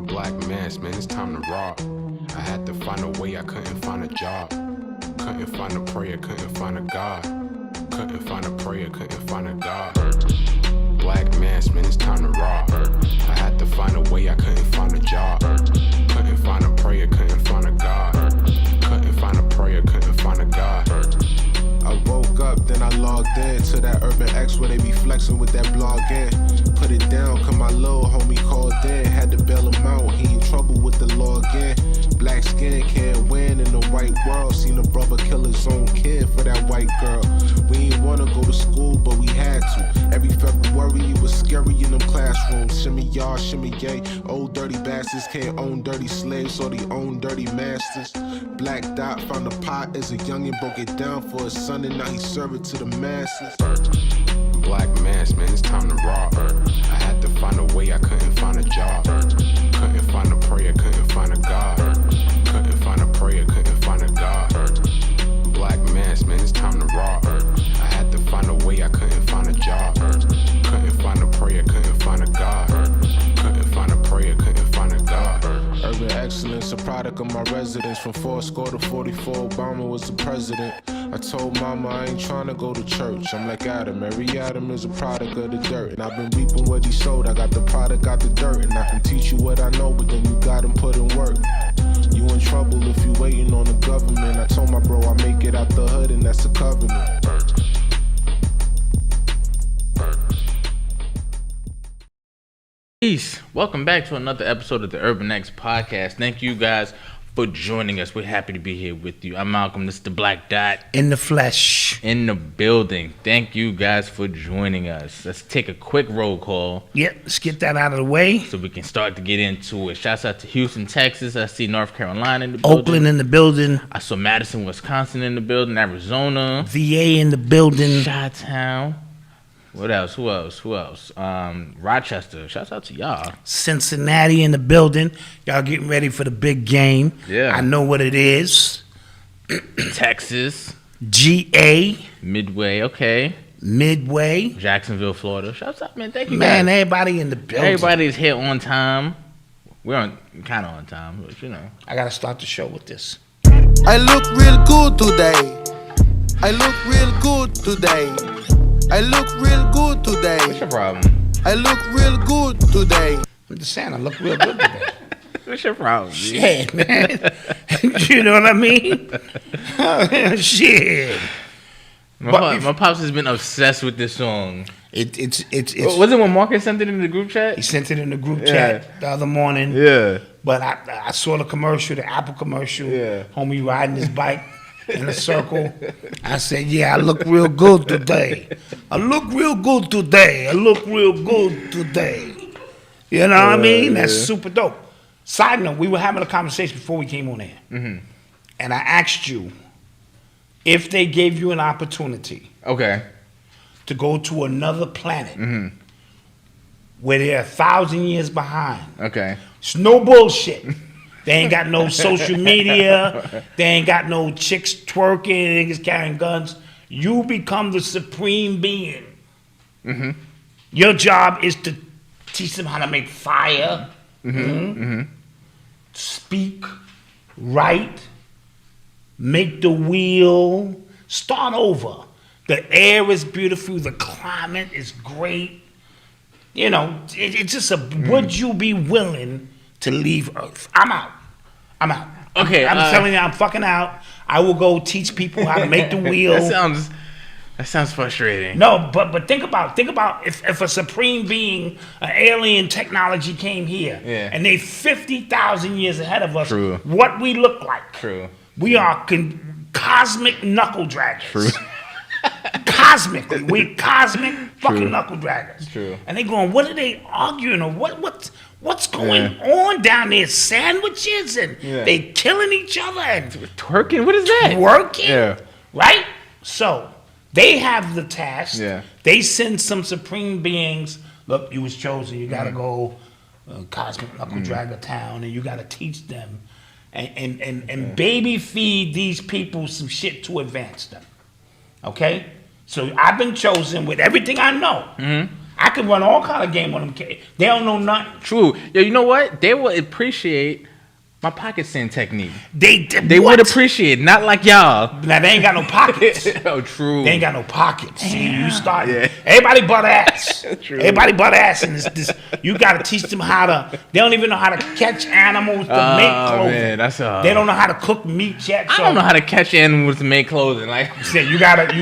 Black mass, man, it's time to rock. I had to find a way, I couldn't find a job. Couldn't find a prayer, couldn't find a God. Couldn't find a prayer, couldn't find a God. Black mass, man, it's time to rock. I had to find a way, I couldn't find a job. Couldn't find a prayer, couldn't find a God. Couldn't find a prayer, couldn't find a God. I woke up, then I logged in to that Urban X where they be flexing with that blog in. Put it down, cause my little homie called in. Had to bail him out, he in trouble with the law again. Black skin can't win in the white world. Seen a brother kill his own kid for that white girl. We ain't wanna go to school, but we had to. Every February it was scary in them classrooms. Shimmy y'all, shimmy yay. Old dirty bastards can't own dirty slaves, so they own dirty masters. Black Dot found a pot as a youngin', broke it down for his son, and now he serve it to the masses. Black mass, man, it's time to rock. I had to find a way, I couldn't find a job. Couldn't find a prayer, couldn't find a God. Couldn't find a prayer, couldn't find a God. Black mass, man, it's time to rock. I had to find a way, I couldn't find a job. Couldn't find a prayer, couldn't find a God. Couldn't find a prayer, couldn't find a God. Urban excellence, a product of my residence. From 4 to 44, Obama was the president. I told mama I ain't trying to go to church. I'm like Adam, every Adam is a product of the dirt. And I've been reaping what he sowed. I got the product, got the dirt. And I can teach you what I know, but then you gotta put in work. You in trouble if you waiting on the government. I told my bro I make it out the hood, and that's a covenant. Peace. Welcome back to another episode of the Urban X Podcast. Thank you guys for joining us. We're happy to be here with you. I'm Malcolm. This is the Black Dot. In the flesh. In the building. Thank you guys for joining us. Let's take a quick roll call. Yep, let's get that out of the way. So we can start to get into it. Shouts out to Houston, Texas. I see North Carolina in the building. Oakland in the building. I saw Madison, Wisconsin in the building. Arizona. VA in the building. Chi-Town. What else? Who else? Rochester. Shouts out to y'all. Cincinnati in the building. Y'all getting ready for the big game. Yeah. I know what it is. Texas. GA. Midway. Okay. Midway. Jacksonville, Florida. Shouts out, man. Thank you, man, guys. everybody in the building. Everybody's here on time. We're kind of on time, but you know. I got to start the show with this. I look real good today. I look real good today. I look real good today. What's your problem? I look real good today. I'm just saying, I look real good today. What's your problem? Shit, man. You know what I mean? Shit. My pops has been obsessed with this song. It's. Was it when Marcus sent it in the group chat? He sent it in the group chat the other morning. Yeah. But I saw the commercial, the Apple commercial. Yeah. Homie riding his bike in a circle. I said, yeah, I look real good today. I look real good today. I look real good today. You know what I mean? That's super dope. Side note, we were having a conversation before we came on air. Mm-hmm. And I asked you if they gave you an opportunity to go to another planet where they're 1,000 years behind. Okay. It's no bullshit. They ain't got no social media. They ain't got no chicks twerking, niggas carrying guns. You become the supreme being. Mm-hmm. Your job is to teach them how to make fire, speak, write, make the wheel, start over. The air is beautiful. The climate is great. You know, it's just would you be willing to leave Earth? I'm out. Okay, I'm telling you, I'm fucking out. I will go teach people how to make the wheel. That sounds frustrating. No, but think about if a supreme being, an alien technology came here, and they 50,000 years ahead of us. True. What we look like. True. We are cosmic knuckle draggers. True. Cosmically, we cosmic fucking knuckle draggers. True. And they going, what are they arguing or what's going on down there? Sandwiches and they killing each other and twerking. What is that? Twerking. Yeah. Right. So they have the task. Yeah. They send some supreme beings. Look, you was chosen. You got to go cosmic knuckle dragger town, and you got to teach them and baby feed these people some shit to advance them. Okay? So I've been chosen with everything I know I can run all kind of game on them kids. They don't know nothing. True. Yo, you know what? They will appreciate my pocket sand technique. They would appreciate it, not like y'all. Now, they ain't got no pockets. Oh, true. They ain't got no pockets. See, you start. Yeah. Everybody butt ass. True. Everybody butt ass. And this, you got to teach them how to. They don't even know how to catch animals to make clothing. Man, that's they don't know how to cook meat yet. I don't know how to catch animals to make clothing. Like but you got a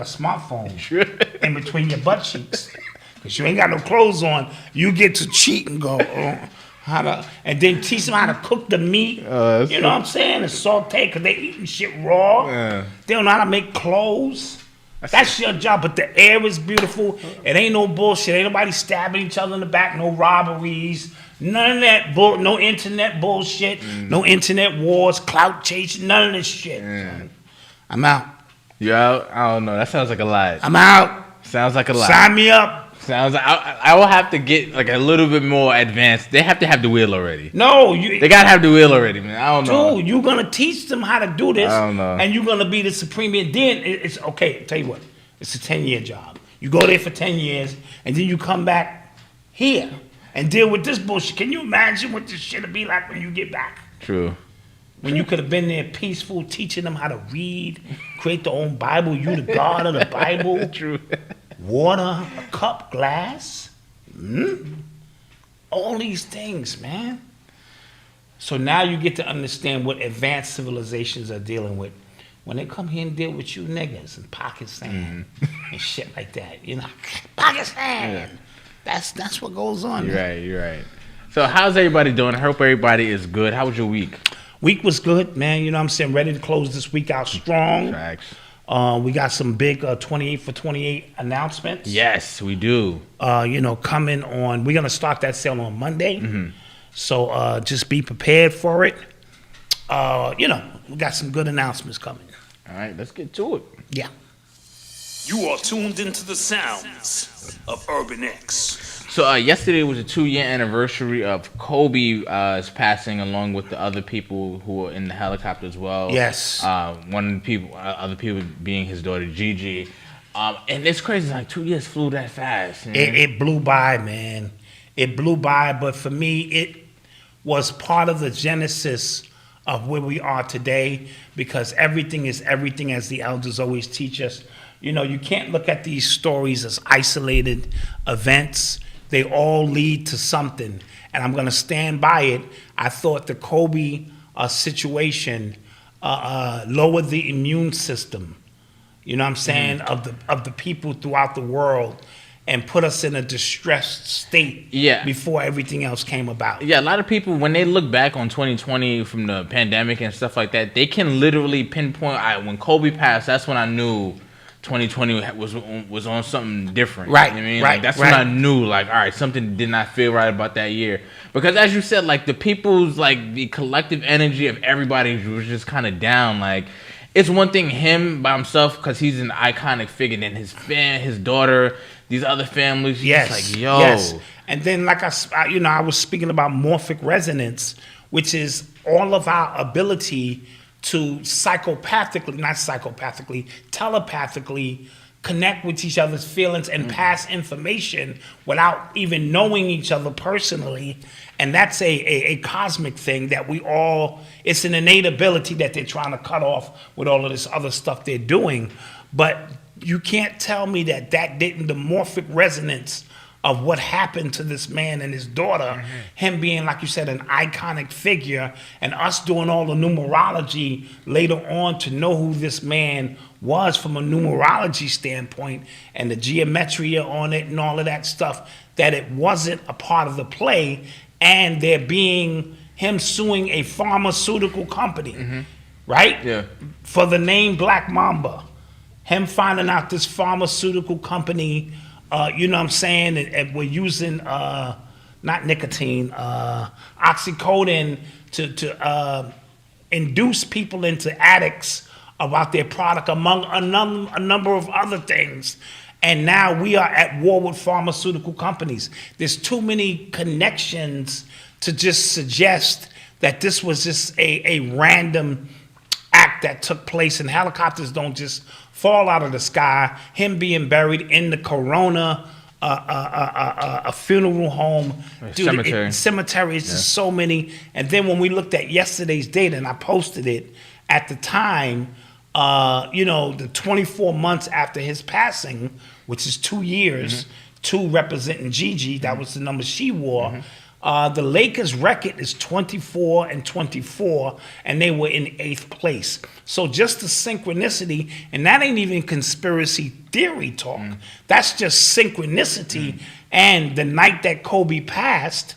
smartphone in between your butt cheeks. Because you ain't got no clothes on. You get to cheat and go. And then teach them how to cook the meat. You know what I'm saying? And saute, because they eating shit raw. Yeah. They don't know how to make clothes. That's your job. But the air is beautiful. It ain't no bullshit. Ain't nobody stabbing each other in the back. No robberies. None of that no internet bullshit. No internet wars, clout chasing. None of this shit. I'm out. You out? I don't know. That sounds like a lot. I'm out. Sounds like a lot. Sign me up. Sounds like I will have to get like a little bit more advanced. They have to have the wheel already. No, they gotta have the wheel already, man. I don't know. Dude, you're gonna teach them how to do this. I don't know. And you're gonna be the supreme. And then it's okay. Tell you what, it's a 10-year job. You go there for 10 years, and then you come back here and deal with this bullshit. Can you imagine what this shit'll be like when you get back? True. When you could have been there peaceful, teaching them how to read, create their own Bible. You the God of the Bible. True. Water, a cup, glass. All these things, man. So now you get to understand what advanced civilizations are dealing with when they come here and deal with you niggas in Pakistan and shit like that. You know, Pakistan. Yeah. That's what goes on. You're right. So how's everybody doing? I hope everybody is good. How was your week? Week was good, man. You know what I'm saying? Ready to close this week out strong. Facts. We got some big 28 for 28 announcements. Yes, we do. Coming on. We're going to start that sale on Monday. So just be prepared for it. We got some good announcements coming. All right, let's get to it. Yeah. You are tuned into the sounds of Urban X. So yesterday was a 2-year anniversary of Kobe's passing, along with the other people who were in the helicopter as well. Yes. Other people being his daughter Gigi. And it's crazy, like 2 years flew that fast. It blew by, man. It blew by, but for me, it was part of the genesis of where we are today, because everything is everything, as the elders always teach us. You can't look at these stories as isolated events. They all lead to something, and I'm going to stand by it. I thought the Kobe situation lowered the immune system, you know what I'm saying, of the people throughout the world, and put us in a distressed state before everything else came about. Yeah, a lot of people, when they look back on 2020 from the pandemic and stuff like that, they can literally pinpoint, when Kobe passed, that's when I knew 2020 was on something different. Right. You know what I mean? Like, that's when I knew, like, all right, something did not feel right about that year. Because as you said, like, the people's, like, the collective energy of everybody was just kind of down. Like, it's one thing him by himself, because he's an iconic figure, then his daughter, these other families. Yes. Like, yo. Yes. And then, like I was speaking about morphic resonance, which is all of our ability to telepathically connect with each other's feelings and pass information without even knowing each other personally. And that's a cosmic thing that it's an innate ability that they're trying to cut off with all of this other stuff they're doing. But you can't tell me that didn't, the morphic resonance of what happened to this man and his daughter, him being, like you said, an iconic figure, and us doing all the numerology later on to know who this man was from a numerology standpoint, and the geometria on it and all of that stuff, that it wasn't a part of the play, and there being him suing a pharmaceutical company, right? Yeah. For the name Black Mamba. Him finding out this pharmaceutical company, you know what I'm saying, and we're using not nicotine, oxycodone to induce people into addicts about their product, among a number of other things. And now we are at war with pharmaceutical companies. There's too many connections to just suggest that this was just a random act that took place, and helicopters don't just fall out of the sky. Him being buried in the Corona a funeral home, cemetery. Cemeteries, just so many. And then when we looked at yesterday's data, and I posted it at the time, the 24 months after his passing, which is 2 years, 2 representing Gigi, that was the number she wore. The Lakers' record is 24-24, and they were in 8th place. So just the synchronicity, and that ain't even conspiracy theory talk. That's just synchronicity. And the night that Kobe passed,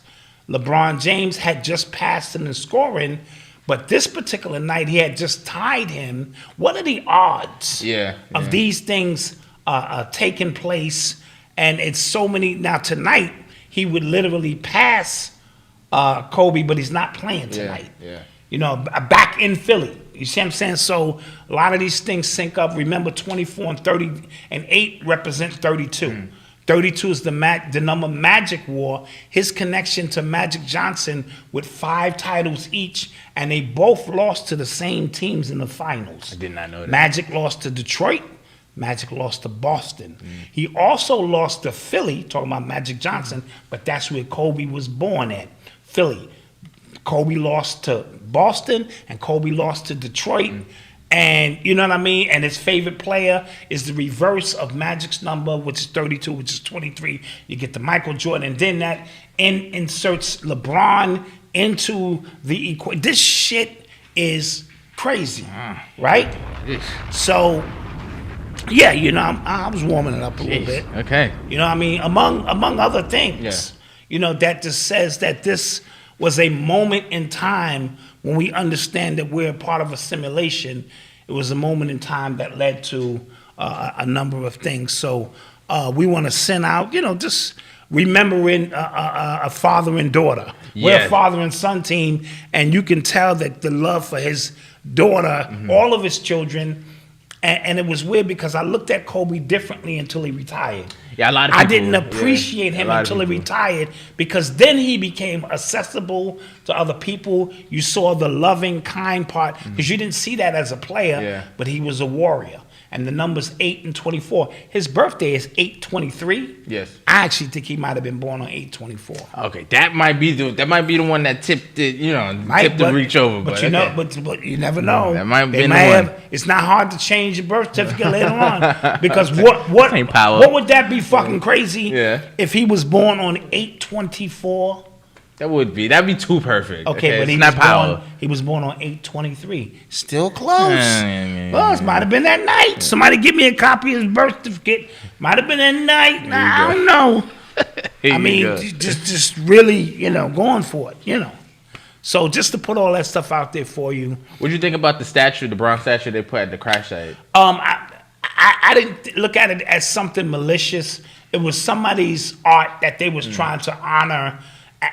LeBron James had just passed him in scoring, but this particular night he had just tied him. What are the odds of these things taking place? And it's so many. Now tonight, he would literally pass Kobe, but he's not playing tonight. Back in Philly. You see what I'm saying? So a lot of these things sync up. Remember, 24 and 30 and 8 represent 32. 32 is the number Magic wore. His connection to Magic Johnson with 5 titles each, and they both lost to the same teams in the finals. I did not know that. Magic lost to Detroit. Magic lost to Boston. He also lost to Philly, talking about Magic Johnson, but that's where Kobe was born at, Philly. Kobe lost to Boston, and Kobe lost to Detroit. And you know what I mean? And his favorite player is the reverse of Magic's number, which is 32, which is 23. You get the Michael Jordan, and then that inserts LeBron into the equation. This shit is crazy, right? So... yeah, I was warming it up a little bit. Okay. You know what I mean? Among other things, that just says that this was a moment in time when we understand that we're a part of a simulation. It was a moment in time that led to a number of things. So we want to send out, just remembering a father and daughter. We're a father and son team, and you can tell that the love for his daughter, all of his children. And it was weird because I looked at Kobe differently until he retired. Yeah, a lot of people. I didn't appreciate him until he retired, because then he became accessible to other people. You saw the loving, kind part, because you didn't see that as a player, but he was a warrior. And the number's 8 and 24. His birthday is 8/23. Yes. I actually think he might have been born on 8/24. Okay, that might be the one that tipped it. Tipped the reach over. But you never know. That might be the one. It's not hard to change your birth certificate later on, because what would that be fucking crazy? If he was born on 8/24. That'd be too perfect. Okay, but he was born on 8/23. Still close. Well, it might have been that night. Somebody give me a copy of his birth certificate. Might have been that night. I don't know. I mean, just really, going for it, So just to put all that stuff out there for you. What'd you think about the bronze statue they put at the crash site? I didn't look at it as something malicious. It was somebody's art that they was trying to honor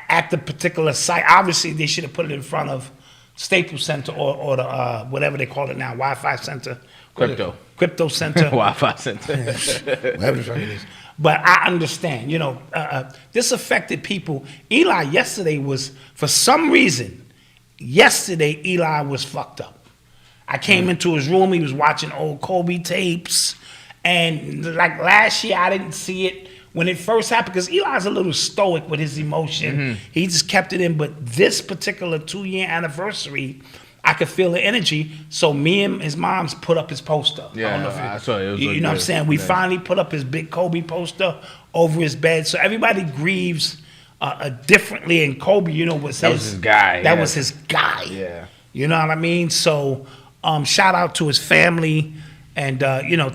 at the particular site. Obviously, they should have put it in front of Staples Center or the whatever they call it now, Wi-Fi Center. Crypto Center. Wi-Fi Center. Whatever the fuck it is. But I understand, this affected people. Eli yesterday was, for some reason, Eli was fucked up. I came into his room, he was watching old Kobe tapes, and like last year, I didn't see it when it first happened, because Eli's a little stoic with his emotion. He just kept it in. But this particular 2-year anniversary, I could feel the energy. So me and his mom's put up his poster. I saw it. You know what I'm saying? We finally put up his big Kobe poster over his bed. So everybody grieves differently. And Kobe, was his guy. That was his guy. Yeah. You know what I mean? So shout out to his family and,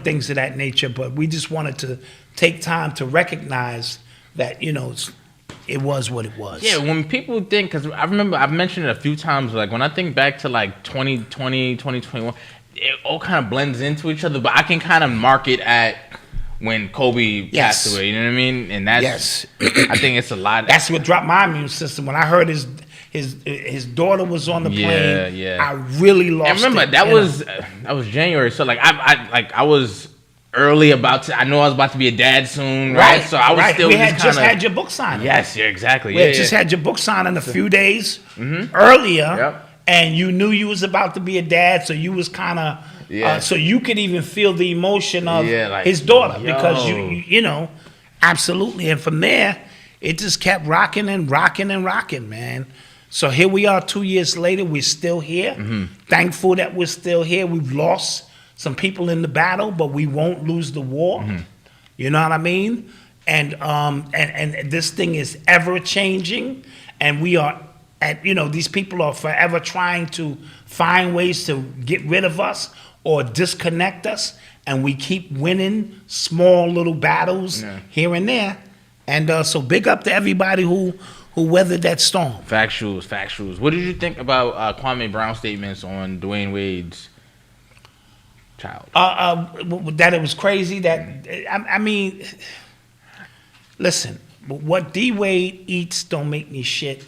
things of that nature. But we just wanted to take time to recognize that, it was what it was. Yeah, when people think, because I remember I've mentioned it a few times, like when I think back to like 2020, 2021, it all kind of blends into each other, but I can kind of mark it at when Kobe passed away, you know what I mean? And that's, I think it's a lot. That's what dropped my immune system. When I heard his daughter was on the plane, I really lost it. And remember, that was January, so like I was early I know I was about to be a dad soon, right? So I was still we had just had your book signing. Yes, exactly. We had just had your book signing a few days earlier, and you knew you was about to be a dad, so you was kind of, so you could even feel the emotion of his daughter, because you know, Absolutely. And from there, it just kept rocking and rocking and rocking, man. So here we are 2 years later. We're still here. Thankful that we're still here. We've lost some people in the battle, but we won't lose the war. You know what I mean? And this thing is ever changing, and we are these people are forever trying to find ways to get rid of us or disconnect us, and we keep winning small little battles here and there. And so big up to everybody who weathered that storm. Factuals. What did you think about Kwame Brown's statements on Dwayne Wade's child? That it was crazy. That I mean, listen, what D Wade eats don't make me shit.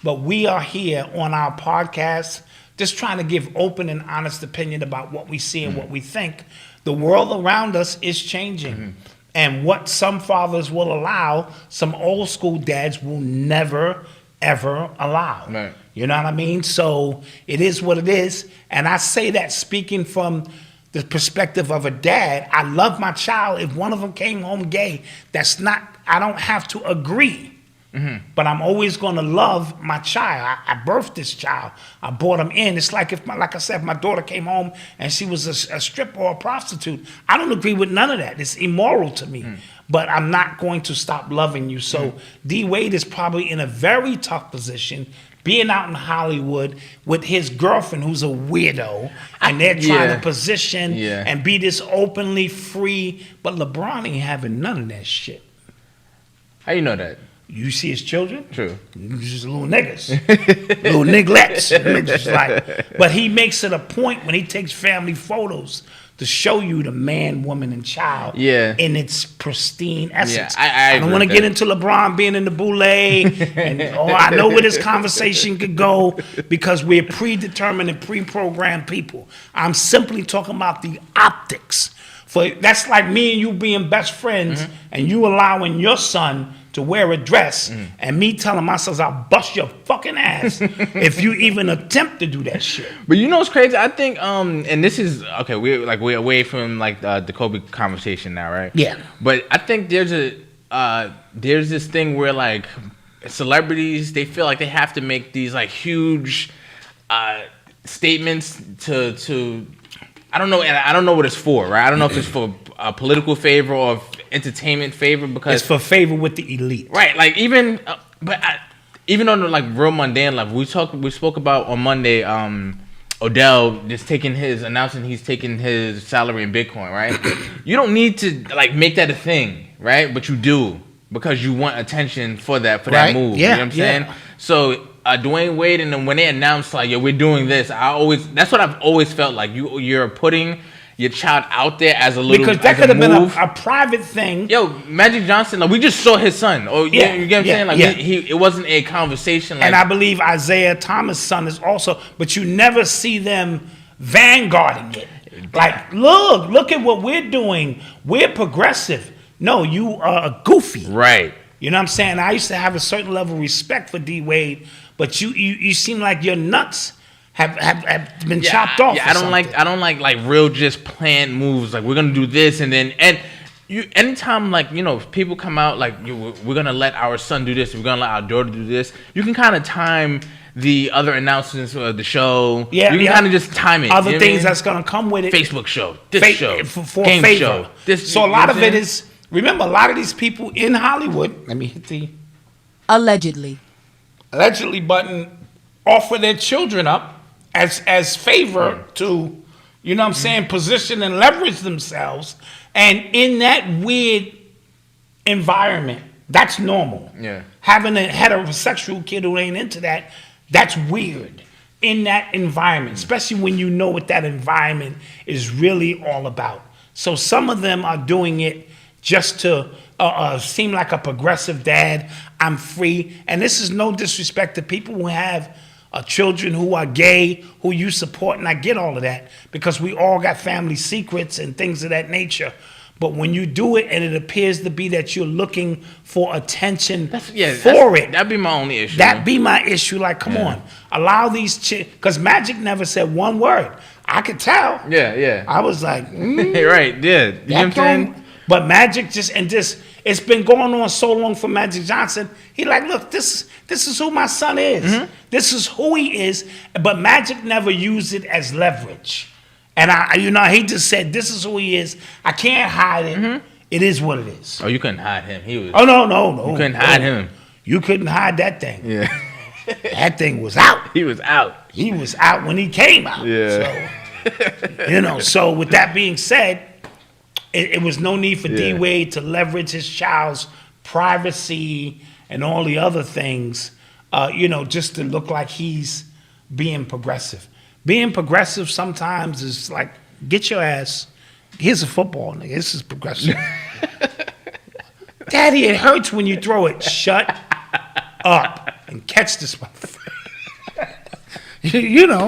But we are here on our podcast just trying to give open and honest opinion about what we see and what we think. The world around us is changing. And what some fathers will allow, some old school dads will never, ever allow. Right. You know what I mean? So it is what it is. And I say that speaking from the perspective of a dad. I love my child. If one of them came home gay, I don't have to agree. But I'm always going to love my child. I birthed this child. I brought him in. It's like like I said, if my daughter came home and she was a stripper or a prostitute, I don't agree with none of that. It's immoral to me. But I'm not going to stop loving you. So D Wade is probably in a very tough position, being out in Hollywood with his girlfriend who's a weirdo, and they're trying to position and be this openly free. But LeBron ain't having none of that shit. How you know that? You see his children? True. Just little niggas. Little nigglets. But he makes it a point when he takes family photos to show you the man, woman, and child in its pristine essence. I don't want to get into LeBron being in the boule, and I know where this conversation could go because we're predetermined and pre-programmed people. I'm simply talking about the optics. That's like me and you being best friends and you allowing your son to wear a dress and me telling my sons I'll bust your fucking ass if you even attempt to do that shit. But you know what's crazy? I think and this is okay, we're away from the Kobe conversation now, right? Yeah. But I think there's this thing where like celebrities, they feel like they have to make these like huge statements to I don't know, and I don't know what it's for, right? I don't know if it's for political favor or entertainment favor, because it's for favor with the elite, right? Like even on the like real mundane level, we spoke about on Monday. Odell just announcing he's taking his salary in Bitcoin, right? You don't need to like make that a thing, right? But you do because you want attention for that move. Yeah, you know what I'm saying? So. Dwayne Wade, and then when they announced like, we're doing this, that's what I've always felt like. You're putting your child out there as a little, because that could have been a private thing. Yo, Magic Johnson, like we just saw his son. Oh, you get what I'm saying? Like it wasn't a conversation. Like, and I believe Isaiah Thomas' son is also, but you never see them vanguarding it. Like, look at what we're doing. We're progressive. No, you are goofy. Right. You know what I'm saying? I used to have a certain level of respect for D Wade, but you seem like your nuts have been chopped off. Yeah, I don't like real just planned moves. Like we're gonna do this anytime like people come out like we're gonna let our son do this, we're gonna let our daughter do this. You can kind of time the other announcements of the show. Yeah, you can kind of just time it. Other things that's gonna come with it. Facebook show, this show, for game favor. Show. This, so a lot of it is. Remember, a lot of these people in Hollywood. Let me hit the allegedly button, offer their children up as favor to, you know what I'm saying, position and leverage themselves. And in that weird environment, that's normal. Yeah. Having a heterosexual kid who ain't into that, that's weird in that environment, especially when you know what that environment is really all about. So some of them are doing it just to seem like a progressive dad. I'm free. And this is no disrespect to people who have children who are gay, who you support, and I get all of that, because we all got family secrets and things of that nature. But when you do it and it appears to be that you're looking for attention that'd be my only issue. That'd be my issue. Like, come on. Allow these because Magic never said one word. I could tell. Yeah. I was like, right, yeah. You know what I'm saying? But Magic It's been going on so long for Magic Johnson. He like, look, this is who my son is. Mm-hmm. This is who he is. But Magic never used it as leverage. And he just said, this is who he is. I can't hide it. Mm-hmm. It is what it is. Oh, you couldn't hide him. He was. Oh no. You couldn't hide him. You couldn't hide that thing. Yeah. That thing was out. He was out. He was out when he came out. Yeah. So, so with that being said, it was no need for D Yeah. Wade to leverage his child's privacy and all the other things, just to look like he's being progressive. Being progressive sometimes is like, get your ass. Here's a football, nigga. This is progressive. Daddy, it hurts when you throw it. Shut up and catch this motherfucker.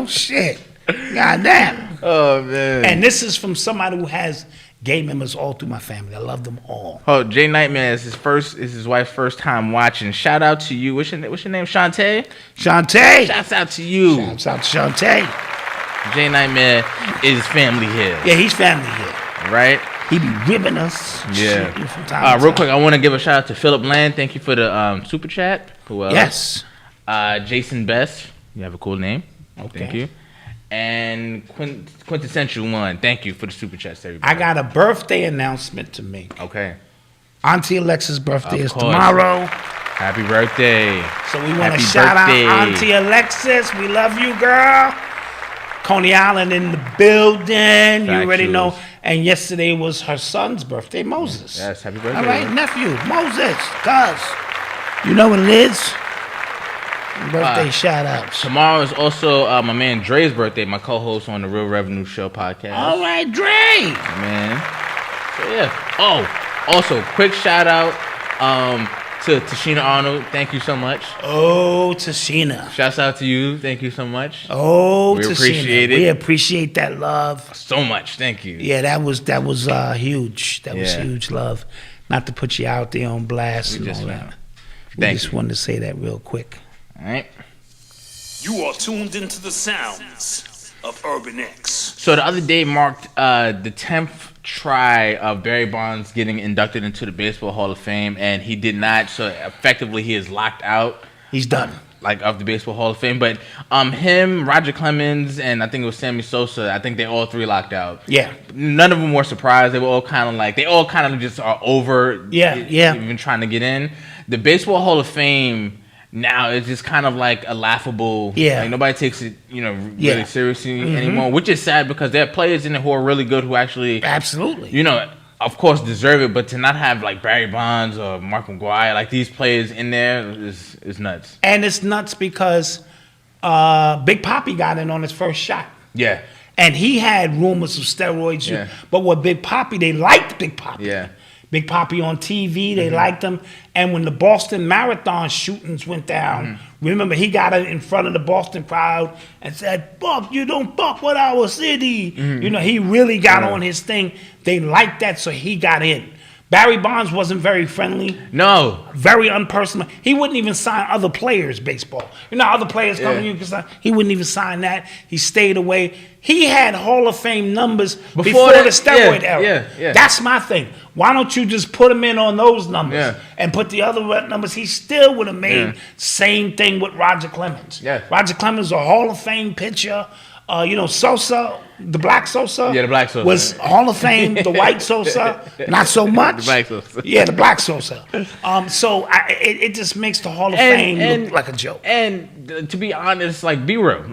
Shit. Goddamn. Oh man. And this is from somebody who has gay members all through my family. I love them all. Oh, Jay Nightmare is his wife's first time watching. Shout out to you. What's your name? Shantae? Shantae. Shouts out to you. Shouts out to Shantae. Jay Nightmare is family here. Yeah, he's family here. Right? He be ribbing us. Yeah. Shit, from time to Real time. quick, I want to give a shout out to Philip Land. Thank you for the super chat. Who else? Yes. Jason Best. You have a cool name. Okay. Thank you. And Quintessential One. Thank you for the super chats, everybody. I got a birthday announcement to make. Okay. Auntie Alexa's birthday Of is course. tomorrow. Happy birthday. So we want to Happy shout birthday. out Auntie Alexis. We love you, girl. Coney Island in the building. You already know. Factuals. And yesterday was her son's birthday, Moses. Yes, happy birthday. All right, nephew, Moses, cuz. You know what it is? Birthday shout outs. Tomorrow is also my man Dre's birthday, my co-host on the Real Revenue Show podcast. All right, Dre. Man. So yeah. Oh, also quick shout out to Tashina Arnold. Thank you so much. Oh, Tashina. Shouts out to you. Thank you so much. Oh, We Tashina. appreciate it. We appreciate that love. So much. Thank you. Yeah, that was huge. That was Yeah. huge love. Not to put you out there on blast and just all wanna- that. We Thank just you. wanted to say that real quick. All right. You are tuned into the sounds of Urban X. So the other day marked the 10th try of Barry Bonds getting inducted into the Baseball Hall of Fame, and he did not. So effectively, he is locked out. He's done. Of the Baseball Hall of Fame. But him, Roger Clemens, and I think it was Sammy Sosa, I think they all three locked out. Yeah. None of them were surprised. They were all kind of they all kind of just are over Yeah. even trying to get in. The Baseball Hall of Fame now is just kind of like a laughable. Yeah. Like nobody takes it, really Yeah. seriously anymore, which is sad because there are players in it who are really good who actually, Absolutely. of course deserve it, but to not have like Barry Bonds or Mark McGwire, like these players in there is nuts. And it's nuts because Big Papi got in on his first shot. Yeah. And he had rumors of steroids. Yeah. But with Big Papi, they liked Big Papi. Yeah. Big Papi on TV, they liked him. And when the Boston Marathon shootings went down, remember he got in front of the Boston crowd and said, "Fuck, you don't fuck with our city." He really got on his thing. They liked that, so he got in. Barry Bonds wasn't very friendly. No. Very unpersonal. He wouldn't even sign other players' baseball. Other players come to you can sign. He wouldn't even sign that. He stayed away. He had Hall of Fame numbers before the steroid era. Yeah. That's my thing. Why don't you just put him in on those numbers Yeah. and put the other numbers? He still would have made same thing with Roger Clemens. Yeah. Roger Clemens, a Hall of Fame pitcher. Sosa, the black Sosa. Yeah, the black Sosa. was Hall of Fame. The white Sosa, not so much. The black Sosa. Yeah, the black Sosa. So it just makes the Hall of Fame look like a joke. And to be honest, be real.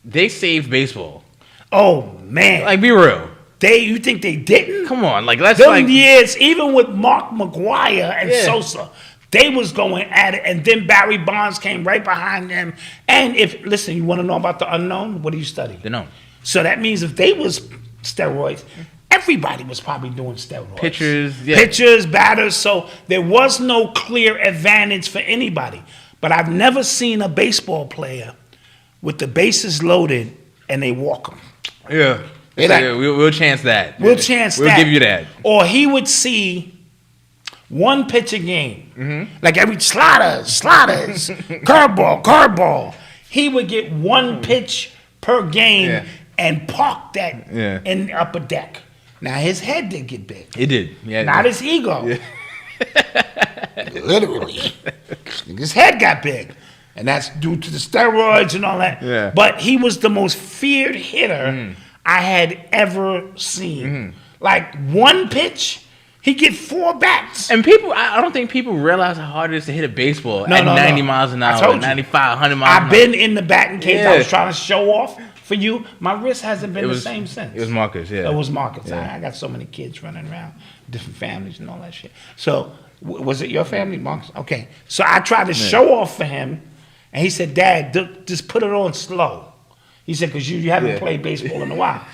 They saved baseball. Oh man, Be real. you think they didn't? Come on, let's Them years, even with Mark McGwire and Yeah. Sosa, they was going at it, and then Barry Bonds came right behind them. And listen, you want to know about the unknown? What do you study? No. So that means if they was steroids, everybody was probably doing steroids. Pitchers, batters. So there was no clear advantage for anybody. But I've never seen a baseball player with the bases loaded and they walk them. Yeah. They like- We'll chance that. We'll chance that. We'll give you that. Or he would see one pitch a game. Like every sliders, curveball. He would get one pitch per game Yeah. and park that Yeah. in the upper deck. Now his head did get big. It did. Yeah. Not his ego. Literally. His head got big. And that's due to the steroids and all that. Yeah. But he was the most feared hitter I had ever seen. Like one pitch, he'd get 4 bats. And people, I don't think people realize how hard it is to hit a baseball at 90 miles an hour, 95, 100 miles an hour. I've been in the batting cage. I was trying to show off for you. My wrist hasn't been the same since. It was Marcus, yeah. It was Marcus. Yeah. I got so many kids running around, different families and all that shit. So, was it your family, Marcus? Okay. So I tried to show off for him. And he said, Dad, just put it on slow. He said, because you haven't played baseball in a while.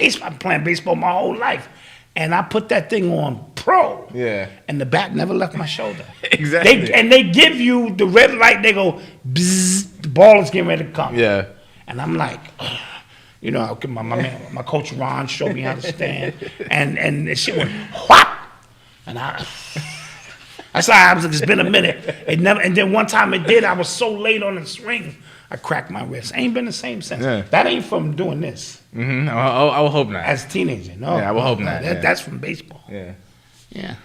I've been playing baseball my whole life. And I put that thing on pro. Yeah. And the bat never left my shoulder. Exactly. They give you the red light. They go, bzzz, the ball is getting ready to come. Yeah. And I'm like, you know, my coach Ron showed me how to stand. And the shit went, whop. And I saw it's been a minute. It never. And then one time it did. I was so late on the swing, I cracked my wrist. Ain't been the same since. Yeah. That ain't from doing this. Mm-hmm. I will hope not. As a teenager, no. Yeah, I will hope not. That's from baseball. Yeah. Yeah.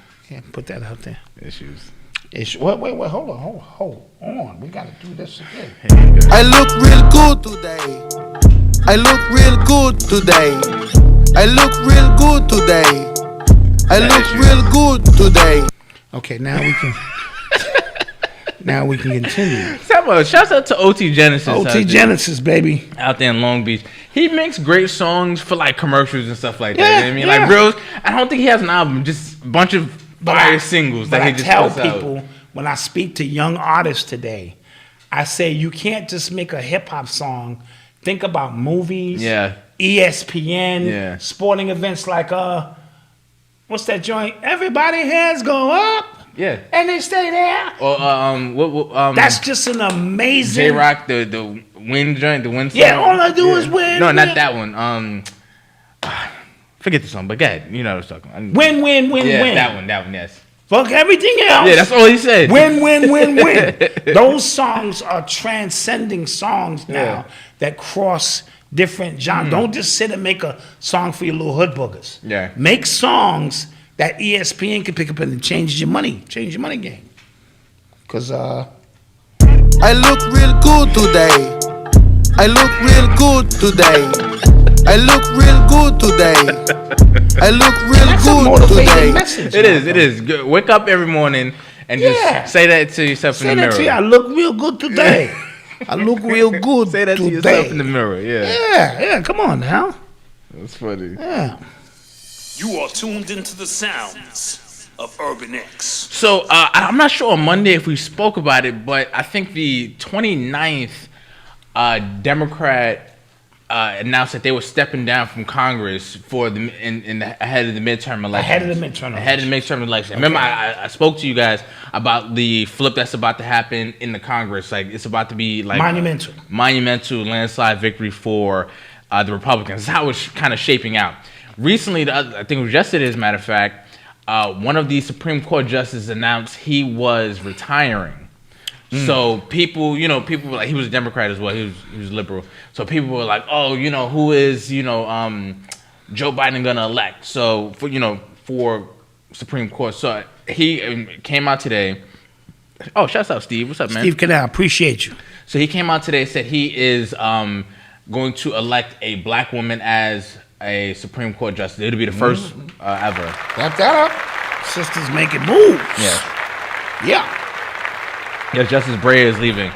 Put that out there. Issues. Wait, hold on. We gotta do this again. I look real good today. I look real good today. I look real good today. I look real good today. Okay, now we can continue. Shouts out to OT Genesis. OT Genesis, baby. Out there in Long Beach. He makes great songs for like commercials and stuff like that. Yeah, You know what I mean? Like reels. I don't think he has an album, just a bunch of fire singles that he just puts out. I tell people when I speak to young artists today, I say you can't just make a hip hop song. Think about movies, ESPN, sporting events like what's that joint? Everybody hands go up. Yeah. And they stay there. Or that's just an amazing J-Rock, the wind joint, the wind song. Yeah, all I do is win. No, not that one. Forget the song, but go ahead. You know what I was talking about. Win, win. That one, yes. Fuck everything else. Yeah, that's all he said. Win. Those songs are transcending songs now that cross different genres. Don't just sit and make a song for your little hood boogers. Yeah. Make songs that ESPN can pick up and change your money game. Cause I look real good today. I look real good today. I look real good today. I look real good today. Message, it is. Wake up every morning and just say that to yourself in the mirror. I look real good today. I look real good Say that today. to yourself in the mirror, Yeah, come on now. That's funny. Yeah. You are tuned into the sounds of Urban X. So, I'm not sure on Monday if we spoke about it, but I think the 29th Democrat announced that they were stepping down from Congress for ahead of the midterm election. Ahead of the midterm election. Remember, I spoke to you guys about the flip that's about to happen in the Congress. Like, it's about to be like monumental landslide victory for the Republicans. That's how it's kind of shaping out. Recently, I think it was yesterday, as a matter of fact, one of the Supreme Court justices announced he was retiring. So people were like, he was a Democrat as well. He was liberal. So people were like, oh, who is, Joe Biden gonna elect? So for Supreme Court. So he came out today. Oh, shouts out Steve. What's up, man? Steve Canal, appreciate you. So he came out today and said he is going to elect a black woman as a Supreme Court justice. It'll be the first ever. Wrap that up. Sisters making moves. Yeah. Yes, Justice Breyer is leaving.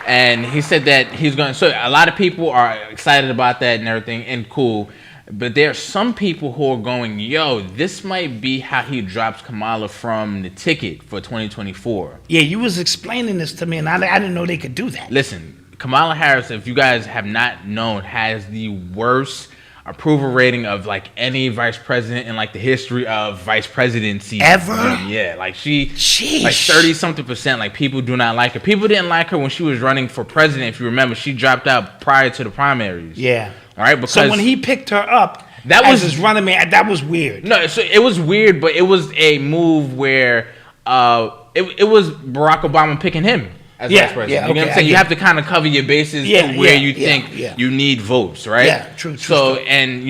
And he said that he's going to... So a lot of people are excited about that and everything, and cool. But there are some people who are going, yo, this might be how he drops Kamala from the ticket for 2024. Yeah, you was explaining this to me, and I didn't know they could do that. Listen, Kamala Harris, if you guys have not known, has the worst approval rating of like any vice president in like the history of vice presidency ever. Yeah, like like 30-something%. Like people do not like her. People didn't like her when she was running for president. If you remember, she dropped out prior to the primaries. Yeah. All right. Because so when he picked her up, that was his running mate. That was weird. No, so it was weird, but it was a move where it was Barack Obama picking him as vice president. You know what I'm saying? You have to kind of cover your bases to where you think you need votes, right? Yeah, true. So, and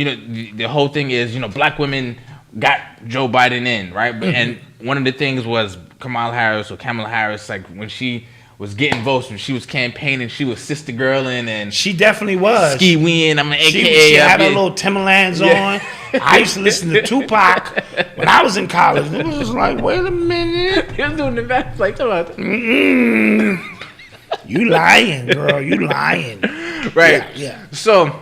the whole thing is, black women got Joe Biden in, right? And one of the things was Kamala Harris, like when she was getting votes, when she was campaigning, she was sister girling, and she definitely was ski weeing. I'm an AKA. She had her little Timberlands on. I used to listen to Tupac when I was in college. It was just like, wait a minute. He was doing the back like, you lying, girl. You lying. Right. Yeah. So,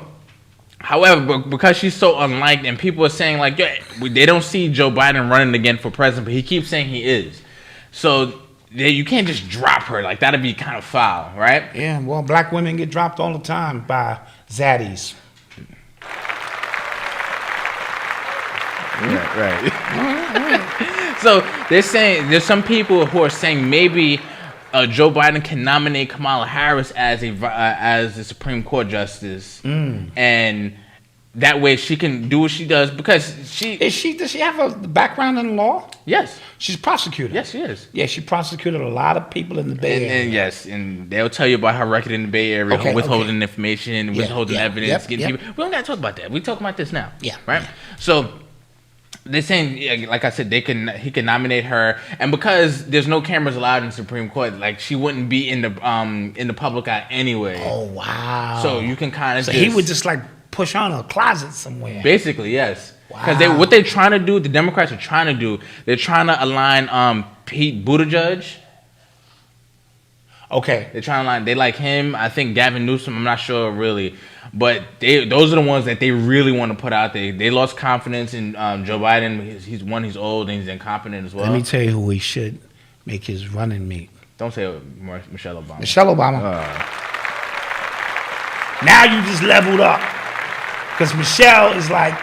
however, because she's so unliked, and people are saying like, they don't see Joe Biden running again for president, but he keeps saying he is. So you can't just drop her. Like, that'd be kind of foul, right? Yeah. Well, black women get dropped all the time by zaddies. Right. So they're saying there's some people who are saying maybe Joe Biden can nominate Kamala Harris as a Supreme Court justice, and that way she can do what she does because does she have a background in law? Yes, she's prosecutor. Yes, she is. Yeah, she prosecuted a lot of people in the Bay Area. And yes, and they'll tell you about her record in the Bay Area, withholding information, withholding evidence, getting people. We don't gotta talk about that. We talking about this now. Yeah. Right. So they're saying, like I said, he can nominate her, and because there's no cameras allowed in the Supreme Court, like she wouldn't be in the public eye anyway. Oh wow! So you can kind of he would just like push on a closet somewhere. Basically, yes. Because Wow. what they're trying to do, the Democrats are trying to do, they're trying to align Pete Buttigieg. Okay. They're trying to align. They like him. I think Gavin Newsom. I'm not sure really, but those are the ones that they really want to put out there. They lost confidence in Joe Biden. He's old and he's incompetent as well. Let me tell you who he should make his running mate. Don't say Michelle Obama. Michelle Obama. Now you just leveled up. Because Michelle is like,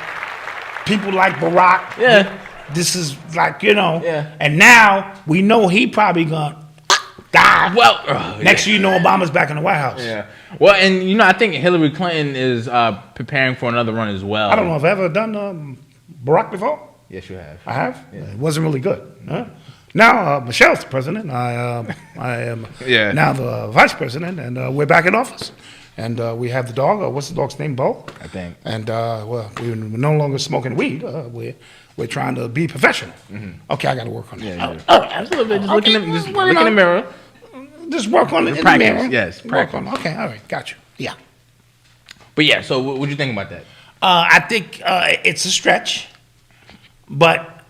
people like Barack. Yeah. This is like, you know. Yeah. And now we know he probably going to die. Well, next year, you know, Obama's back in the White House. Yeah. Well, and I think Hillary Clinton is preparing for another run as well. I don't know if I've ever done Barack before. Yes, you have. I have. Yeah. It wasn't really good. Huh? Now Michelle's the president. I am now the vice president, and we're back in office. And we have the dog. What's the dog's name? Bo. I think. And well, we're no longer smoking weed. We're trying to be professional. Mm-hmm. Okay, I got to work on that. Yeah, just a little bit. Just look in the mirror. Just work on it in practice, the mirror. Yes, practice. Work on it. Okay, all right, got you. Yeah. But yeah, so what do you think about that? I think it's a stretch, but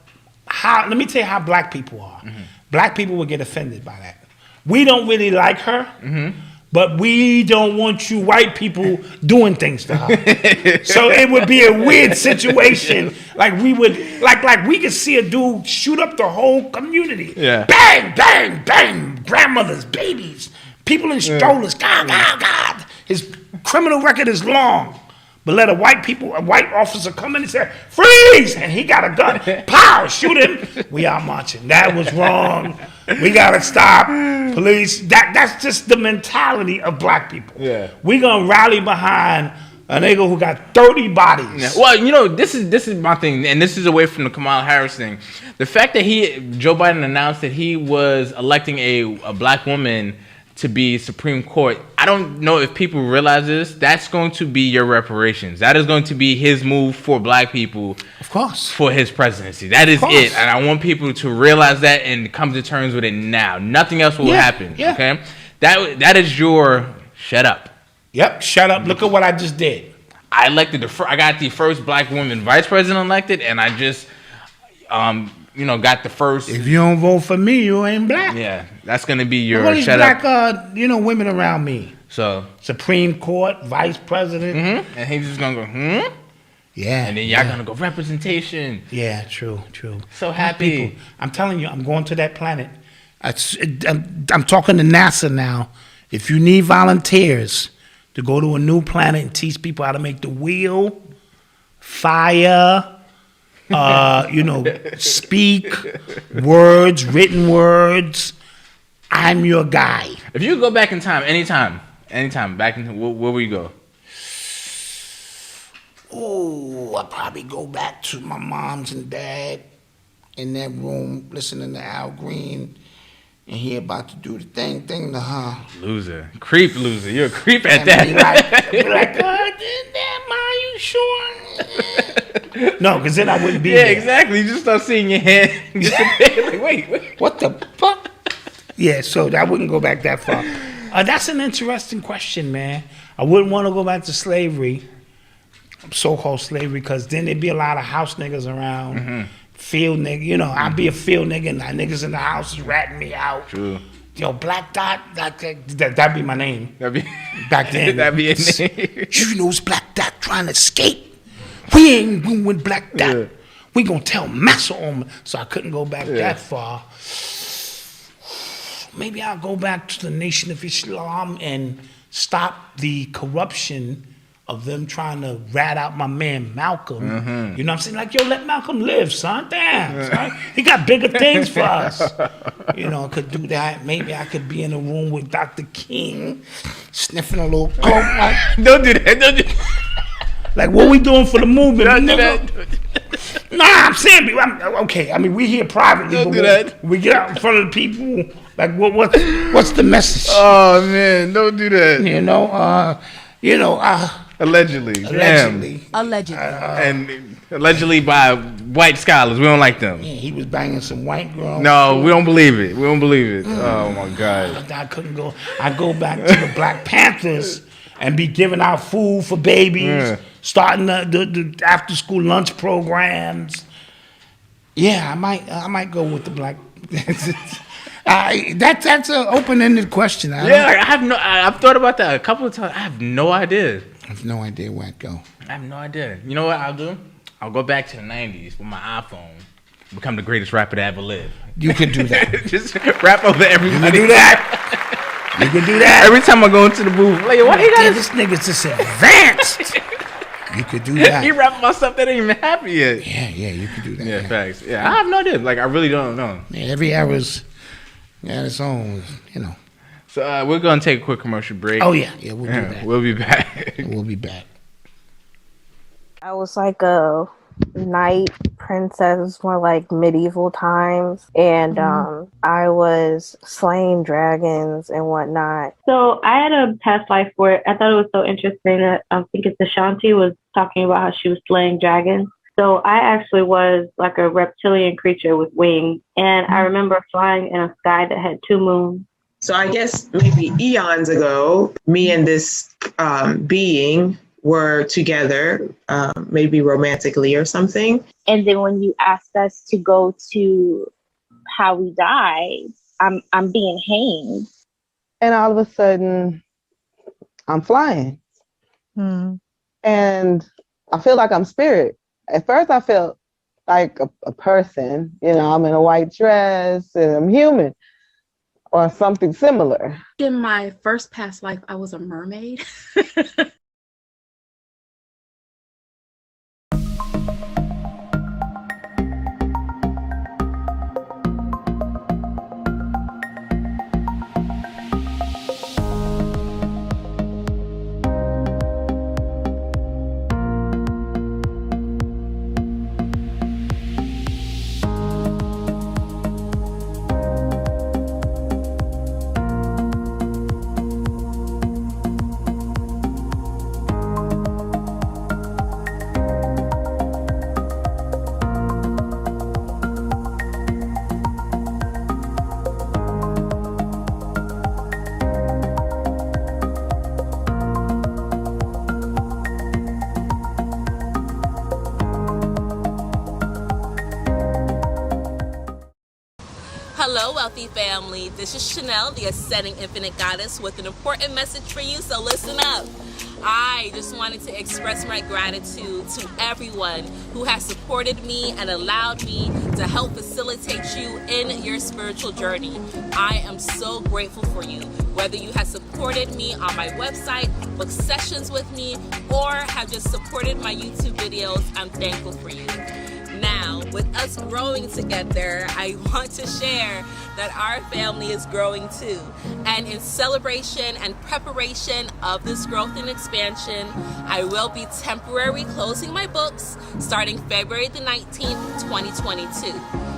let me tell you how black people are. Mm-hmm. Black people will get offended by that. We don't really like her. Mm-hmm. But we don't want you white people doing things to her. So it would be a weird situation. Like we would, like we could see a dude shoot up the whole community. Yeah. Bang, bang, bang. Grandmothers, babies, people in strollers. God, God, God. His criminal record is long. But let a white officer come in and say, freeze! And he got a gun. Pow! Shoot him. We are marching. That was wrong. We got to stop. Police. That's just the mentality of black people. Yeah. We going to rally behind a nigga who got 30 bodies. Yeah. Well, this is my thing, and this is away from the Kamala Harris thing. The fact that Joe Biden announced that he was electing a black woman to be Supreme Court, I don't know if people realize this. That's going to be your reparations. That is going to be his move for black people. Of course. For his presidency. That is it. And I want people to realize that and come to terms with it now. Nothing else will happen. Yeah. Okay? That is your shut up. Yep, shut up. Look at what I just did. I got the first black woman vice president elected, and I just got the first. If you don't vote for me, you ain't black. Yeah, that's gonna be your what shut black, up. Women around me. So Supreme Court, vice president. Mm-hmm. And he's just gonna go, Yeah. And then y'all gonna go representation. Yeah, true. So happy. People, I'm telling you, I'm going to that planet. I'm talking to NASA now. If you need volunteers to go to a new planet and teach people how to make the wheel, fire, speak words, written words, I'm your guy. If you go back in time, anytime, back in where will you go? Oh, I'd probably go back to my mom's and dad in that room listening to Al Green, and he about to do the thing to her. Loser. Creep loser. You're a creep at that. Be like, God, Ma, you sure? No, because then I wouldn't be Yeah, there. exactly. You just start seeing your hand. Like, wait. What the fuck? Yeah, so I wouldn't go back that far. That's an interesting question, man. I wouldn't want to go back to slavery, so-called slavery, because then there'd be a lot of house niggas around, field nigga. You know, I'd be a field nigga, and niggas in the house is ratting me out. True. Yo, Black Dot, that'd be my name. That'd be Back then. That'd be a name. You know it's Black Dot trying to escape. We ain't going with Black Dot. Yeah. We gonna tell Massa on me. So I couldn't go back that far. Maybe I'll go back to the Nation of Islam and stop the corruption of them trying to rat out my man Malcolm. You know what I'm saying? Like, yo, let Malcolm live, son. Damn, son. He got bigger things for us. You know, I could do that. Maybe I could be in a room with Dr. King, sniffing a little coke. Like, Don't do that. like, what we doing for the movement? Don't do nigga? that. Nah, I'm saying, okay. I mean, we here privately, Don't but do that. we get out in front of the people. Like, what's the message? Oh man, don't do that. Allegedly. Damn. Allegedly. And allegedly by white scholars. We don't like them. Yeah, he was banging some white girl. No, we don't believe it. Oh my God. I couldn't go. I go back to the Black Panthers and be giving out food for babies, starting the after school lunch programs. Yeah, I might go with the Black. That's an open-ended question. I've thought about that a couple of times. I have no idea. I have no idea where I'd go. I have no idea. You know what I'll do? I'll go back to the 90s with my iPhone. Become the greatest rapper to ever live. You could do that. Just rap over everybody. You could do that. You could do that. Every time I go into the booth, like, why you got this nigga's just advanced. You could do that. He rapping about stuff that ain't even happy yet. Yeah, you could do that. Yeah, facts. Yeah, I have no idea. Like, I really don't know. Yeah, every era's got its own, So we're gonna take a quick commercial break. Oh yeah, we'll do that. We'll be back. We'll be back. I was like a knight princess, more like medieval times, and I was slaying dragons and whatnot. So I had a past life where I thought it was so interesting that I think it's Ashanti was talking about how she was slaying dragons. So I actually was like a reptilian creature with wings, and I remember flying in a sky that had 2 moons. So I guess maybe eons ago, me and this being were together, maybe romantically or something. And then when you asked us to go to how we died, I'm being hanged. And all of a sudden, I'm flying. And I feel like I'm spirit. At first, I felt like a person. I'm in a white dress and I'm human or something similar. In my first past life, I was a mermaid. Hello, wealthy family. This is Chanel, the Ascending Infinite Goddess, with an important message for you, so listen up. I just wanted to express my gratitude to everyone who has supported me and allowed me to help facilitate you in your spiritual journey. I am so grateful for you. Whether you have supported me on my website, booked sessions with me, or have just supported my YouTube videos, I'm thankful for you. Now, with us growing together, I want to share that our family is growing too. And in celebration and preparation of this growth and expansion, I will be temporarily closing my books starting February the 19th, 2022.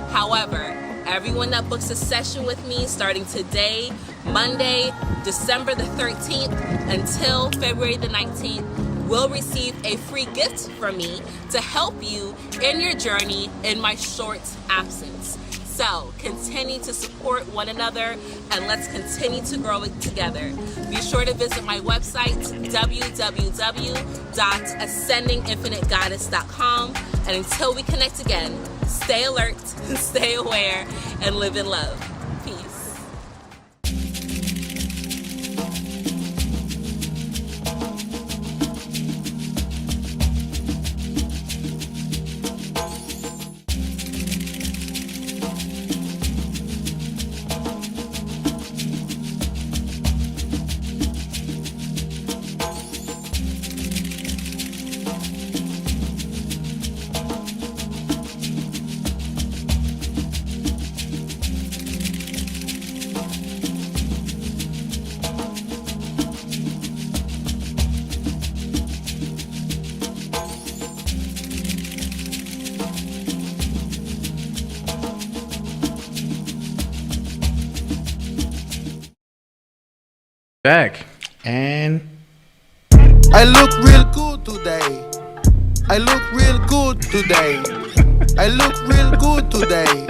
However, everyone that books a session with me starting today, Monday, December the 13th, until February the 19th, will receive a free gift from me to help you in your journey in my short absence. So continue to support one another and let's continue to grow it together. Be sure to visit my website, www.ascendinginfinitegoddess.com. And until we connect again, stay alert, stay aware, and live in love. Peace. Back. And I look real good today. I look real good today. I look real good today.